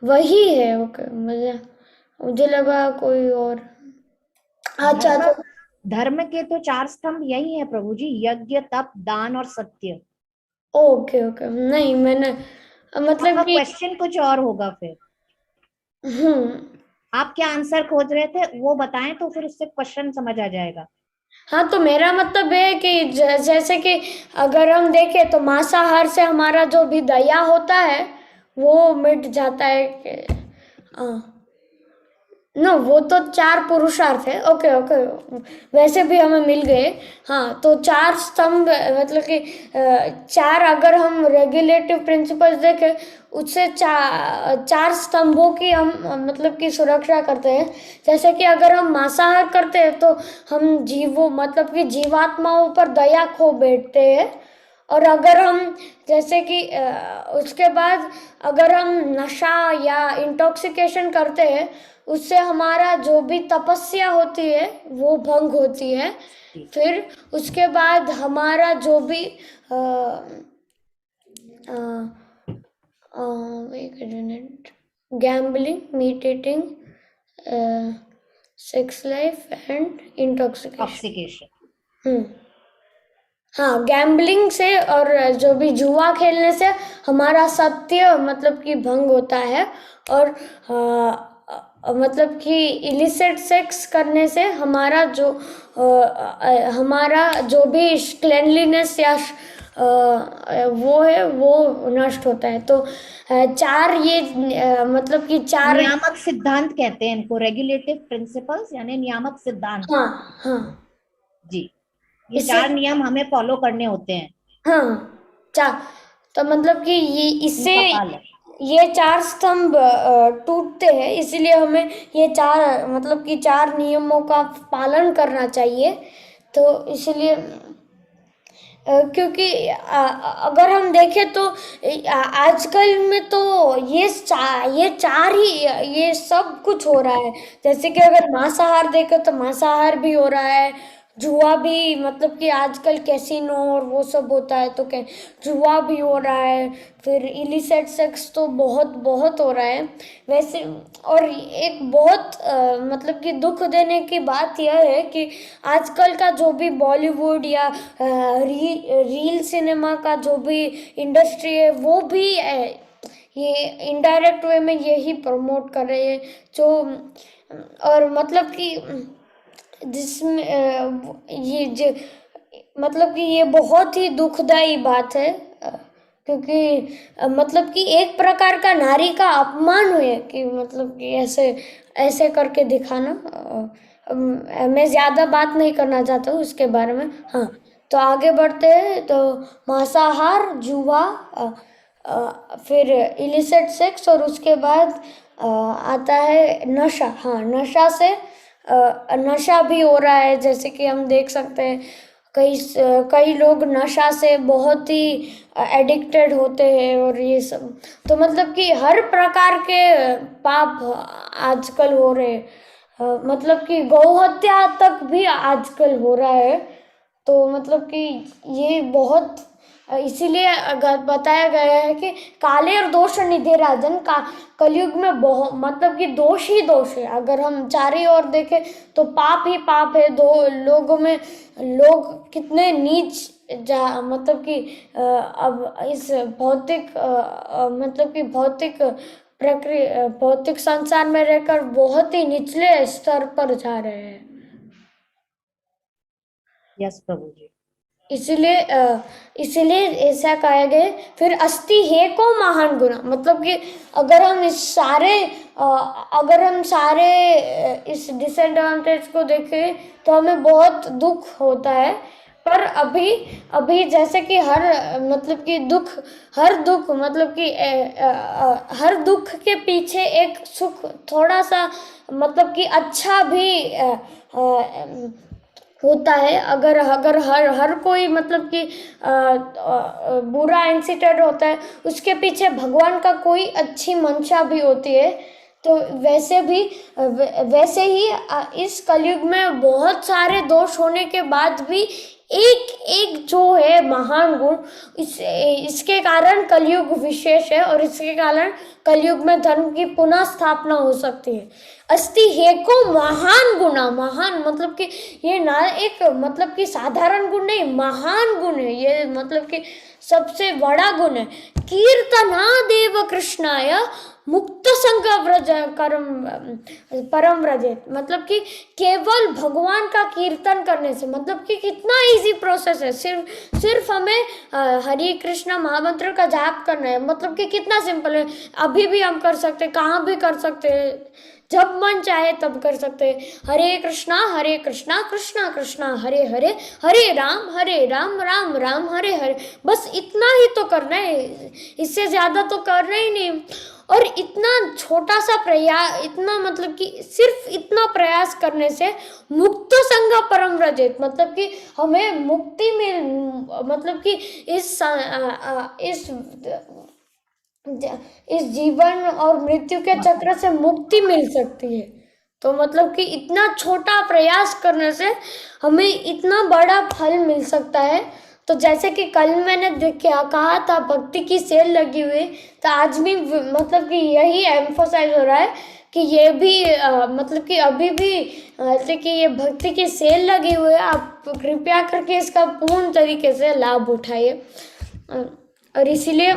Speaker 1: वही है। ओके, मुझे लगा कोई और। अच्छा
Speaker 5: धर्म,
Speaker 1: तो
Speaker 5: धर्म के तो 4 स्तंभ यही है प्रभु जी, यज्ञ, तप, दान और सत्य।
Speaker 1: ओके ओके, नहीं मैंने मतलब
Speaker 5: आपका
Speaker 1: कि
Speaker 5: क्वेश्चन कुछ और होगा फिर। आप क्या आंसर खोज रहे थे वो बताएं तो फिर उससे क्वेश्चन समझ आ जाएगा।
Speaker 1: हाँ, तो मेरा मतलब है कि जैसे कि अगर हम देखें तो मांसाहार से हमारा जो भी दया होता है वो मिट जाता है हाँ, नो वो तो 4 पुरुषार्थ है। ओके ओके, वैसे भी हमें मिल गए। हाँ, तो 4 स्तंभ मतलब कि 4 अगर हम रेगुलेटिव प्रिंसिपल्स देखें उससे 4 स्तंभों की हम मतलब कि सुरक्षा करते हैं। जैसे कि अगर हम मांसाहार करते हैं तो हम जीवों मतलब कि जीवात्माओं पर दया खो बैठते हैं। और अगर हम जैसे कि उसके बाद अगर हम नशा या इंटॉक्सिकेशन करते हैं उससे हमारा जो भी तपस्या होती है वो भंग होती है। फिर उसके बाद हमारा जो भी एक minute, gambling, meat eating, sex life and intoxication.
Speaker 5: टॉक्सिकेशन।
Speaker 1: हाँ, गैम्बलिंग से और जो भी जुआ खेलने से हमारा सत्य मतलब कि भंग होता है। और मतलब कि इलिसिट सेक्स करने से हमारा जो भी क्लेanलीनेस या वो है वो नष्ट होता है। तो 4 ये मतलब कि 4,
Speaker 5: नियामक सिद्धांत कहते हैं इनको, रेगुलेटिव प्रिंसिपल्स यानी नियामक सिद्धांत।
Speaker 1: हाँ हाँ,
Speaker 5: जी, ये
Speaker 1: इससे
Speaker 5: 4 नियम हमें फॉलो करने होते हैं।
Speaker 1: हाँ तो मतलब कि ये इससे
Speaker 5: पता है।
Speaker 1: ये 4 स्तंभ टूटते हैं, इसीलिए हमें ये 4 मतलब कि 4 नियमों का पालन करना चाहिए। तो इसलिए क्योंकि अगर हम देखें तो आजकल में तो ये 4 ही ये सब कुछ हो रहा है। जैसे कि अगर मांसाहार देखें तो मांसाहार भी हो रहा है, जुआ भी मतलब कि आजकल कैसीनो और वो सब होता है तो क्या जुआ भी हो रहा है। फिर इलिसिट सेक्स तो बहुत बहुत हो रहा है वैसे। और एक बहुत मतलब कि दुख देने की बात यह है कि आजकल का जो भी बॉलीवुड या रील सिनेमा का जो भी इंडस्ट्री है वो भी ये इनडायरेक्ट वे में यही प्रमोट कर रहे हैं जो, और मतलब कि जिसमें ये जो मतलब कि ये बहुत ही दुखदाई बात है, क्योंकि मतलब कि एक प्रकार का नारी का अपमान हुए कि मतलब कि ऐसे ऐसे करके दिखाना। मैं ज़्यादा बात नहीं करना चाहता हूँ इसके बारे में। हाँ, तो आगे बढ़ते हैं। तो मांसाहार, जुआ, फिर इलिसिट सेक्स, और उसके बाद आता है नशा। हाँ, नशा से नशा भी हो रहा है, जैसे कि हम देख सकते हैं कई लोग नशा से बहुत ही एडिक्टेड होते हैं और ये सब। तो मतलब कि हर प्रकार के पाप आजकल हो रहे हैं, मतलब कि गौ हत्या तक भी आजकल हो रहा है। तो मतलब कि ये बहुत इसीलिए बताया गया है कि काले और दोष निधे राजन का कलयुग में बहुत मतलब कि दोष ही दोष है। अगर हम चारों ओर देखें तो पाप ही पाप है। दो लोगों में लोग कितने नीच मतलब कि अब इस भौतिक मतलब कि भौतिक संसार में रहकर बहुत ही निचले स्तर पर जा रहे हैं।
Speaker 5: यस प्रभु जी।
Speaker 1: इसीलिए ऐसा कहा गया। फिर अस्ति है को महान गुना, मतलब कि अगर हम सारे इस डिसएडवांटेज को देखें तो हमें बहुत दुख होता है। पर अभी जैसे कि हर दुख मतलब कि हर दुख के पीछे एक सुख थोड़ा सा मतलब कि अच्छा भी होता है। अगर हर कोई मतलब कि बुरा इंसिडेंट होता है, उसके पीछे भगवान का कोई अच्छी मंशा भी होती है। तो वैसे ही इस कलयुग में बहुत सारे दोष होने के बाद भी एक जो है महान गुण, इसके कारण कलयुग विशेष है और इसके कारण कलयुग में धर्म की पुनः स्थापना हो सकती है। अस्ति है को महान गुना, महान मतलब कि ये ना एक मतलब कि साधारण गुण नहीं, महान गुण है ये, मतलब कि सबसे बड़ा गुण है। कीर्तना देव कृष्णाय मुक्त संग व्रज परम व्रजेत, मतलब कि केवल भगवान का कीर्तन करने से, मतलब कि कितना इजी प्रोसेस है। सिर्फ हमें हरे कृष्णा महामंत्र का जाप करना है, मतलब कि कितना सिंपल है। अभी भी हम कर सकते हैं, कहाँ भी कर सकते हैं, जब मन चाहे तब कर सकते हैं। हरे कृष्णा कृष्णा कृष्णा हरे हरे, हरे राम राम राम हरे हरे। बस इतना ही तो करना है, इससे ज्यादा तो करना ही नहीं। और इतना छोटा सा प्रयास, इतना मतलब कि सिर्फ इतना प्रयास करने से मुक्त संग परम व्रजेत, मतलब कि हमें मुक्ति मिल, मतलब कि इस जीवन और मृत्यु के चक्र से मुक्ति मिल सकती है। तो मतलब कि इतना छोटा प्रयास करने से हमें इतना बड़ा फल मिल सकता है। तो जैसे कि कल मैंने कहा था भक्ति की सेल लगी हुई, तो आज भी मतलब कि यही एम्फोसाइज हो रहा है कि ये भी मतलब कि अभी भी जैसे कि ये भक्ति की सेल लगी हुई है, आप कृपया करके इसका पूर्ण तरीके से लाभ उठाइए। और इसीलिए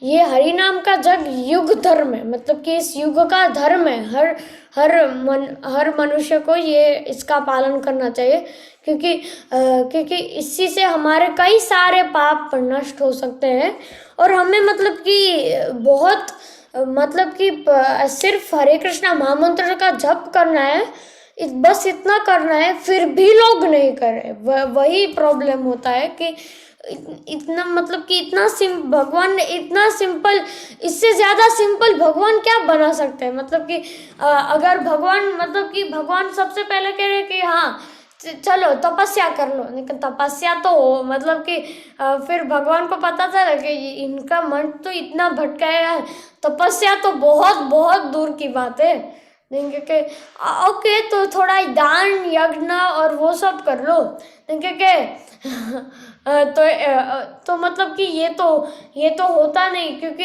Speaker 1: ये हरि नाम का जग युग धर्म है, मतलब कि इस युग का धर्म है। हर मनुष्य को ये इसका पालन करना चाहिए, क्योंकि इसी से हमारे कई सारे पाप नष्ट हो सकते हैं। और हमें मतलब कि बहुत मतलब कि सिर्फ हरे कृष्णा महामंत्र का जप करना है, बस इतना करना है, फिर भी लोग नहीं कर रहे। वही प्रॉब्लम होता है कि इतना मतलब कि भगवान ने इतना सिंपल, इससे ज्यादा सिंपल भगवान क्या बना सकते हैं। मतलब कि अगर भगवान सबसे पहले कह रहे कि हाँ चलो तपस्या कर लो, लेकिन तपस्या तो हो मतलब कि फिर भगवान को पता चला कि इनका मन तो इतना भटकाया है, तपस्या तो बहुत बहुत दूर की बात है। क्योंकि ओके तो थोड़ा दान यज्ञ और वो सब कर लो, क्योंकि तो मतलब कि ये तो होता नहीं, क्योंकि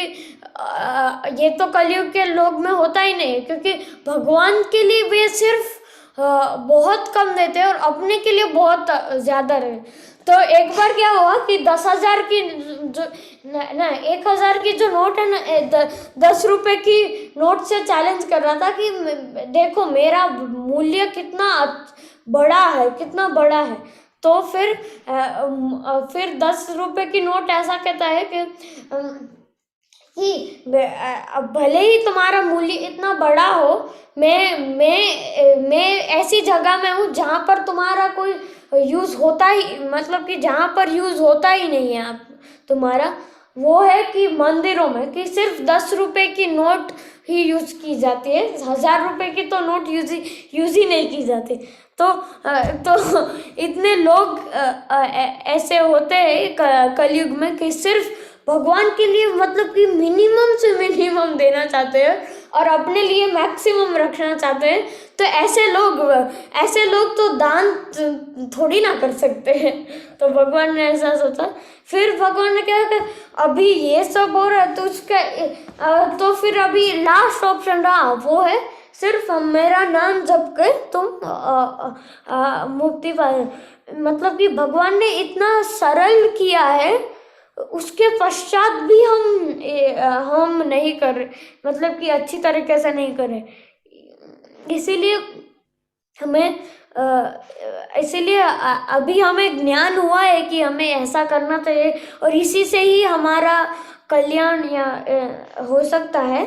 Speaker 1: ये तो कलयुग के लोग में होता ही नहीं, क्योंकि भगवान के लिए वे सिर्फ बहुत कम देते हैं और अपने के लिए बहुत ज्यादा रहे। तो एक बार क्या हुआ कि 10,000 की जो 1,000 की जो नोट है ना, 10 रुपए की नोट से चैलेंज कर रहा था कि देखो मेरा मूल्य कितना बड़ा है, कितना बड़ा है। तो फिर 10 रुपए की नोट ऐसा कहता है कि भले ही तुम्हारा मूल्य इतना बड़ा हो, मैं ऐसी जगह में हूँ जहाँ पर तुम्हारा कोई यूज होता ही, मतलब कि जहाँ पर यूज होता ही नहीं है आप तुम्हारा, वो है कि मंदिरों में, कि सिर्फ 10 रुपए की नोट ही यूज की जाती है, 1,000 रुपए की तो नोट यूज ही नहीं की जाती। तो इतने लोग ऐसे होते हैं कलयुग में कि सिर्फ भगवान के लिए मतलब कि मिनिमम से मिनिमम देना चाहते हैं और अपने लिए मैक्सिमम रखना चाहते हैं। तो ऐसे लोग तो दान थोड़ी ना कर सकते हैं। तो भगवान ने ऐसा सोचा। फिर भगवान ने कहा कि अभी ये सब हो रहा है तो तो फिर अभी लास्ट ऑप्शन रहा, वो है सिर्फ मेरा नाम जप कर तुम मुक्ति पाए। मतलब कि भगवान ने इतना सरल किया है, उसके पश्चात भी हम नहीं कर रहे, मतलब कि अच्छी तरीके से नहीं कर रहे। इसीलिए अभी हमें ज्ञान हुआ है कि हमें ऐसा करना चाहिए और इसी से ही हमारा कल्याण हो सकता है।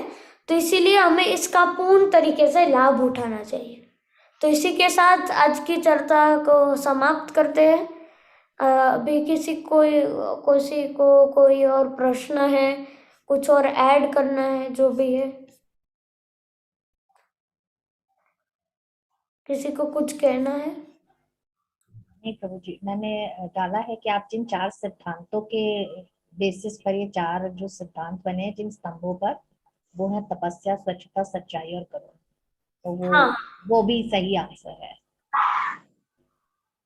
Speaker 1: तो इसीलिए हमें इसका पूर्ण तरीके से लाभ उठाना चाहिए। तो इसी के साथ आज की चर्चा को समाप्त करते हैं। अभी किसी को कोई और प्रश्न है, कुछ और ऐड करना है, जो भी है, किसी को कुछ कहना है?
Speaker 5: नहीं प्रभु जी, मैंने डाला है कि आप जिन 4 सिद्धांतों के बेसिस पर, ये 4 जो सिद्धांत बने हैं जिन स्तंभों पर, वो है तपस्या, स्वच्छता, सच्चाई और करुणा। तो
Speaker 1: हाँ
Speaker 5: वो भी सही आंसर है।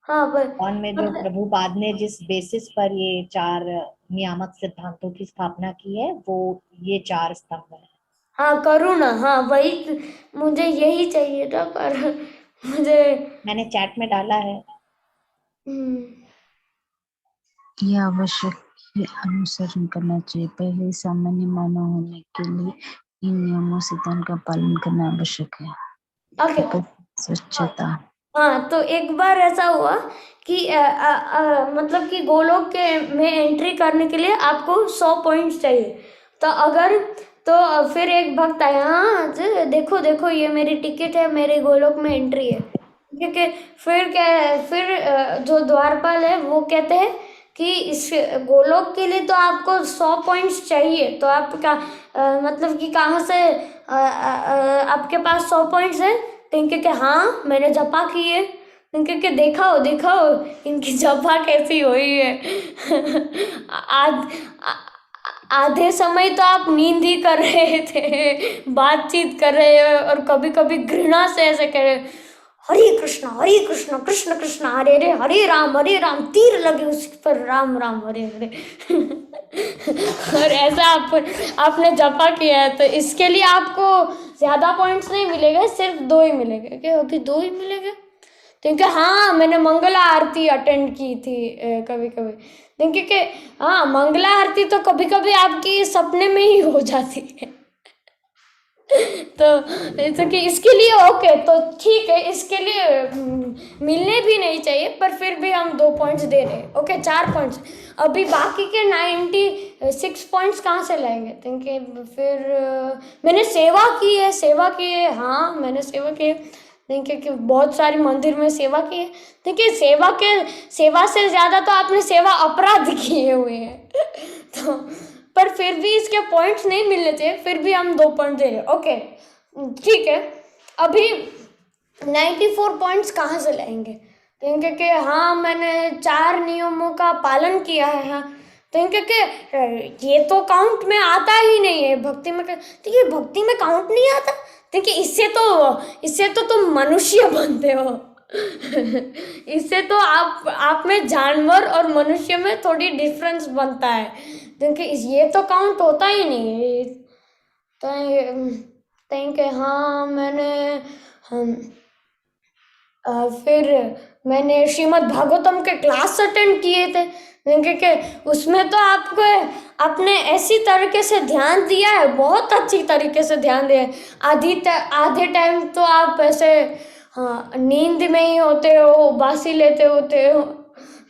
Speaker 1: हाँ
Speaker 5: और में जो प्रभुपाद ने जिस बेसिस पर ये 4 नियामक सिद्धांतों की स्थापना की है, वो ये 4 स्तंभ है।
Speaker 1: हाँ करुणा, हाँ वही मुझे यही चाहिए था, पर मुझे
Speaker 5: मैंने चैट में डाला है।
Speaker 7: यह आवश्यक है, अनुसरण करना चाहिए। पहले सामान्य मानव होने के लिए इन नियमों सिद्धांत का पालन करना आवश्यक है।
Speaker 1: ओके।
Speaker 7: स्वच्छता।
Speaker 1: हाँ, तो एक बार ऐसा हुआ कि मतलब कि गोलोक के में एंट्री करने के लिए आपको 100 पॉइंट्स चाहिए। तो फिर एक भक्त आया, हाँ देखो देखो ये मेरी टिकट है, मेरे गोलोक में एंट्री है। क्योंकि फिर जो द्वारपाल है वो कहते हैं कि इस गोलोक के लिए तो आपको 100 पॉइंट्स चाहिए। तो आपका मतलब कि कहाँ से आपके पास 100 पॉइंट्स है? क्योंकि हाँ मैंने जपा की है। क्योंकि दिखाओ इनकी जपा कैसी हुई है। आधे समय तो आप नींद ही कर रहे थे, बातचीत कर रहे हैं और कभी कभी घृणा से ऐसे कह रहे, हरे कृष्ण कृष्ण कृष्ण हरे राम तीर लगे उस पर, राम राम हरे हरे। और ऐसा आपने जपा किया है। तो इसके लिए आपको ज्यादा पॉइंट्स नहीं मिलेगा, सिर्फ 2 ही मिलेंगे। क्या अभी 2 ही मिलेंगे? क्योंकि हाँ मैंने मंगला आरती अटेंड की थी कभी कभी। क्योंकि हाँ मंगला आरती तो कभी कभी आपकी सपने में ही हो जाती है। तो कि इसके लिए ओके, तो ठीक है, इसके लिए मिलने भी नहीं चाहिए, पर फिर भी हम 2 पॉइंट्स दे रहे हैं। Okay 4 points. अभी बाकी के 96 पॉइंट्स कहाँ से लाएंगे? क्योंकि फिर मैंने सेवा की है। हाँ मैंने सेवा की है। देखिए बहुत सारी मंदिर में सेवा की है। देखिए सेवा से ज्यादा तो आपने सेवा अपराध किए हुए हैं। तो पर फिर भी इसके पॉइंट्स नहीं मिलने चाहिए, फिर भी हम 2 पॉइंट दे रहे हैं। ओके ठीक है। अभी 94 पॉइंट्स कहाँ से लाएंगे? क्योंकि हाँ मैंने 4 नियमों का पालन किया है। हाँ क्योंकि ये तो काउंट में आता ही नहीं है। भक्ति में काउंट नहीं आता। देखिए इससे तो तुम मनुष्य बनते हो। इससे तो आप में जानवर और मनुष्य में थोड़ी डिफरेंस बनता है। क्योंकि ये तो काउंट होता ही नहीं है। तो हाँ मैंने फिर मैंने श्रीमद् भागवतम के क्लास अटेंड किए थे, क्योंकि उसमें तो आपको आपने ऐसी तरीके से ध्यान दिया है, बहुत अच्छी तरीके से ध्यान दिया है। आधे टाइम तो आप ऐसे नींद में ही होते हो, बासी लेते होते हो,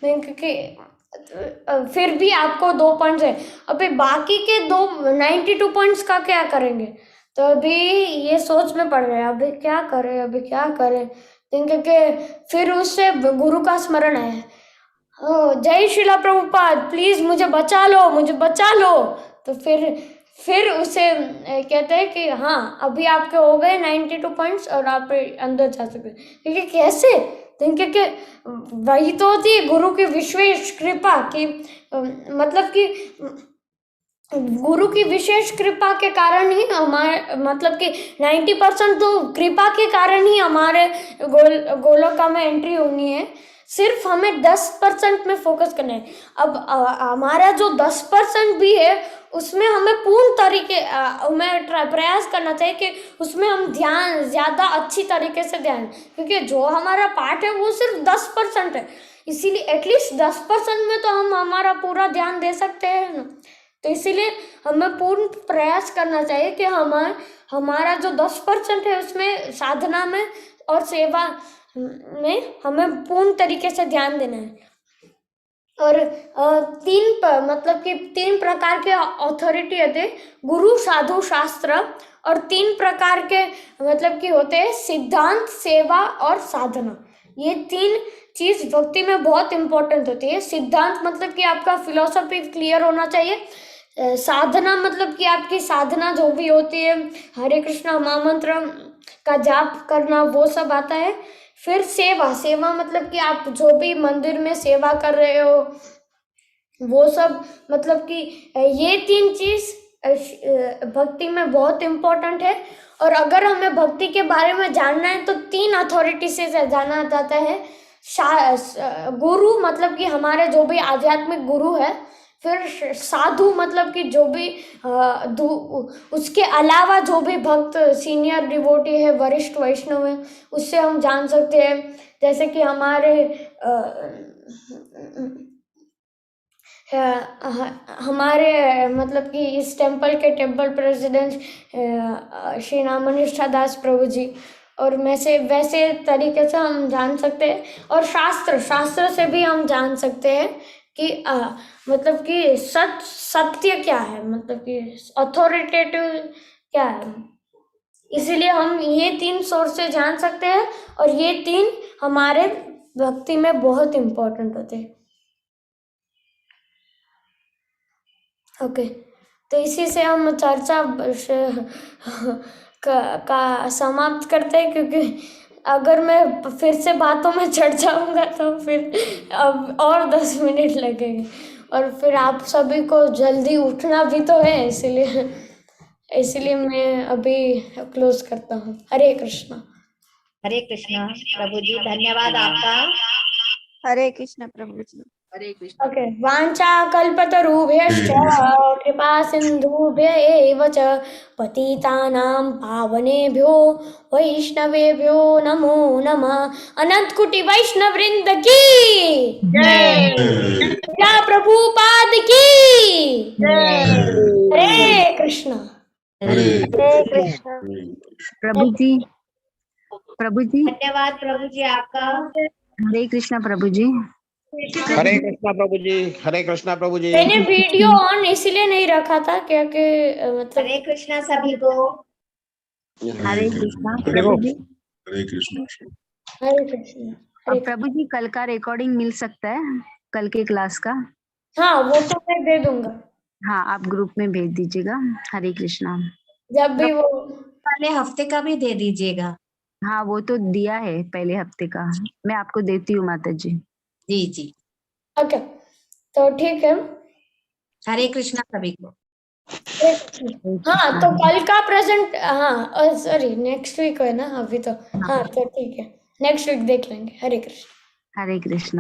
Speaker 1: क्योंकि फिर भी आपको 2 पॉइंट्स है। अभी बाकी के 92 पॉइंट्स का क्या करेंगे? तो अभी ये सोच में पड़ गए, अभी क्या करें, क्योंकि फिर उससे गुरु का स्मरण है, जय शिला प्रभुपाद प्लीज मुझे बचा लो। तो फिर उसे कहते हैं कि हाँ अभी आपके हो गए 92 पॉइंट्स और आप अंदर जा सकते हैं। क्योंकि कैसे? क्योंकि वही तो होती है गुरु की विशेष कृपा की, मतलब कि गुरु की विशेष कृपा के कारण ही हमारे, मतलब कि 90% तो कृपा के कारण ही हमारे गोलोका में एंट्री होनी है। सिर्फ हमें 10% में फोकस करना है। अब हमारा जो 10% भी है उसमें हमें पूर्ण तरीके में प्रयास करना चाहिए कि उसमें हम ध्यान ज़्यादा अच्छी तरीके से ध्यान, क्योंकि जो हमारा पाठ है वो सिर्फ 10% है, इसीलिए एटलीस्ट 10% में तो हम हमारा पूरा ध्यान दे सकते हैं ना। तो इसीलिए हमें पूर्ण प्रयास करना चाहिए कि हमारा जो 10% है उसमें साधना में और सेवा में हमें पूर्ण तरीके से ध्यान देना है। और मतलब कि 3 प्रकार के अथॉरिटी होते हैं, गुरु, साधु, शास्त्र, और 3 प्रकार के मतलब कि होते हैं सिद्धांत, सेवा और साधना। ये 3 चीज भक्ति में बहुत इंपॉर्टेंट होती है। सिद्धांत मतलब कि आपका फिलोसफी क्लियर होना चाहिए। साधना मतलब कि आपकी साधना जो भी होती है, हरे कृष्णा महामंत्र का जाप करना, वो सब आता है। फिर सेवा मतलब कि आप जो भी मंदिर में सेवा कर रहे हो वो सब, मतलब कि ये 3 चीज भक्ति में बहुत इम्पोर्टेंट है। और अगर हमें भक्ति के बारे में जानना है तो 3 अथॉरिटी से जाना जाता है। गुरु मतलब कि हमारे जो भी आध्यात्मिक गुरु है, फिर साधु मतलब कि जो भी उसके अलावा जो भी भक्त सीनियर डिवोटी है, वरिष्ठ वैष्णव है, उससे हम जान सकते हैं। जैसे कि हमारे मतलब कि इस टेम्पल के टेम्पल प्रेसिडेंट श्री नामनिष्ठा दास प्रभु जी, और वैसे तरीके से हम जान सकते हैं। और शास्त्र से भी हम जान सकते हैं कि मतलब कि सत्य क्या है, मतलब कि अथॉरिटेटिव क्या है। इसीलिए हम ये 3 सोर्स से जान सकते हैं, और ये 3 हमारे भक्ति में बहुत इम्पोर्टेंट होते हैं। ओके, तो इसी से हम चर्चा का समाप्त करते हैं, क्योंकि अगर मैं फिर से बातों में चढ़ जाऊंगा तो फिर अब और 10 मिनट लगेंगे, और फिर आप सभी को जल्दी उठना भी तो है, इसलिए मैं अभी क्लोज करता हूँ। हरे कृष्णा।
Speaker 5: हरे कृष्णा प्रभु जी, धन्यवाद आपका।
Speaker 8: हरे कृष्ण प्रभु जी। हरे कृष्ण।
Speaker 1: ओके, वाञ्छा कल्पतरुभ्यश्च कृपा सिन्धुभ्य एव च पतितानां पावनेभ्यो वैष्णवेभ्यो नमो नमः। अनंत कोटि वैष्णव वृंद की जय, क्या प्रभुपाद की जय। हरे कृष्णा।
Speaker 8: हरे कृष्ण।
Speaker 7: प्रभु जी
Speaker 5: धन्यवाद प्रभु जी आपका।
Speaker 7: हरे कृष्णा प्रभु जी।
Speaker 9: हरे कृष्णा प्रभु जी। हरे कृष्णा प्रभु जी।
Speaker 1: मैंने वीडियो ऑन इसलिए नहीं रखा था क्योंकि मतलब
Speaker 5: हरे कृष्णा सभी को।
Speaker 7: हरे कृष्णा प्रभु जी।
Speaker 8: हरे कृष्ण।
Speaker 1: हरे कृष्ण।
Speaker 7: अब प्रभु जी कल का रिकॉर्डिंग मिल सकता है, कल के क्लास का?
Speaker 1: हाँ, वो तो मैं दे दूंगा।
Speaker 7: हाँ, आप ग्रुप में भेज दीजिएगा। हरे कृष्णा।
Speaker 1: जब भी वो
Speaker 4: पहले हफ्ते का भी दे दीजिएगा।
Speaker 7: हाँ, वो तो दिया है पहले हफ्ते का, मैं आपको देती हूँ माता जी।
Speaker 4: जी जी,
Speaker 1: ओके, तो ठीक है।
Speaker 4: हरे कृष्णा सभी को।
Speaker 1: हाँ, तो कल का प्रेजेंट, हाँ सॉरी नेक्स्ट वीक है ना अभी तो। हाँ तो ठीक है, नेक्स्ट वीक देख लेंगे। हरे कृष्ण।
Speaker 7: हरे कृष्णा।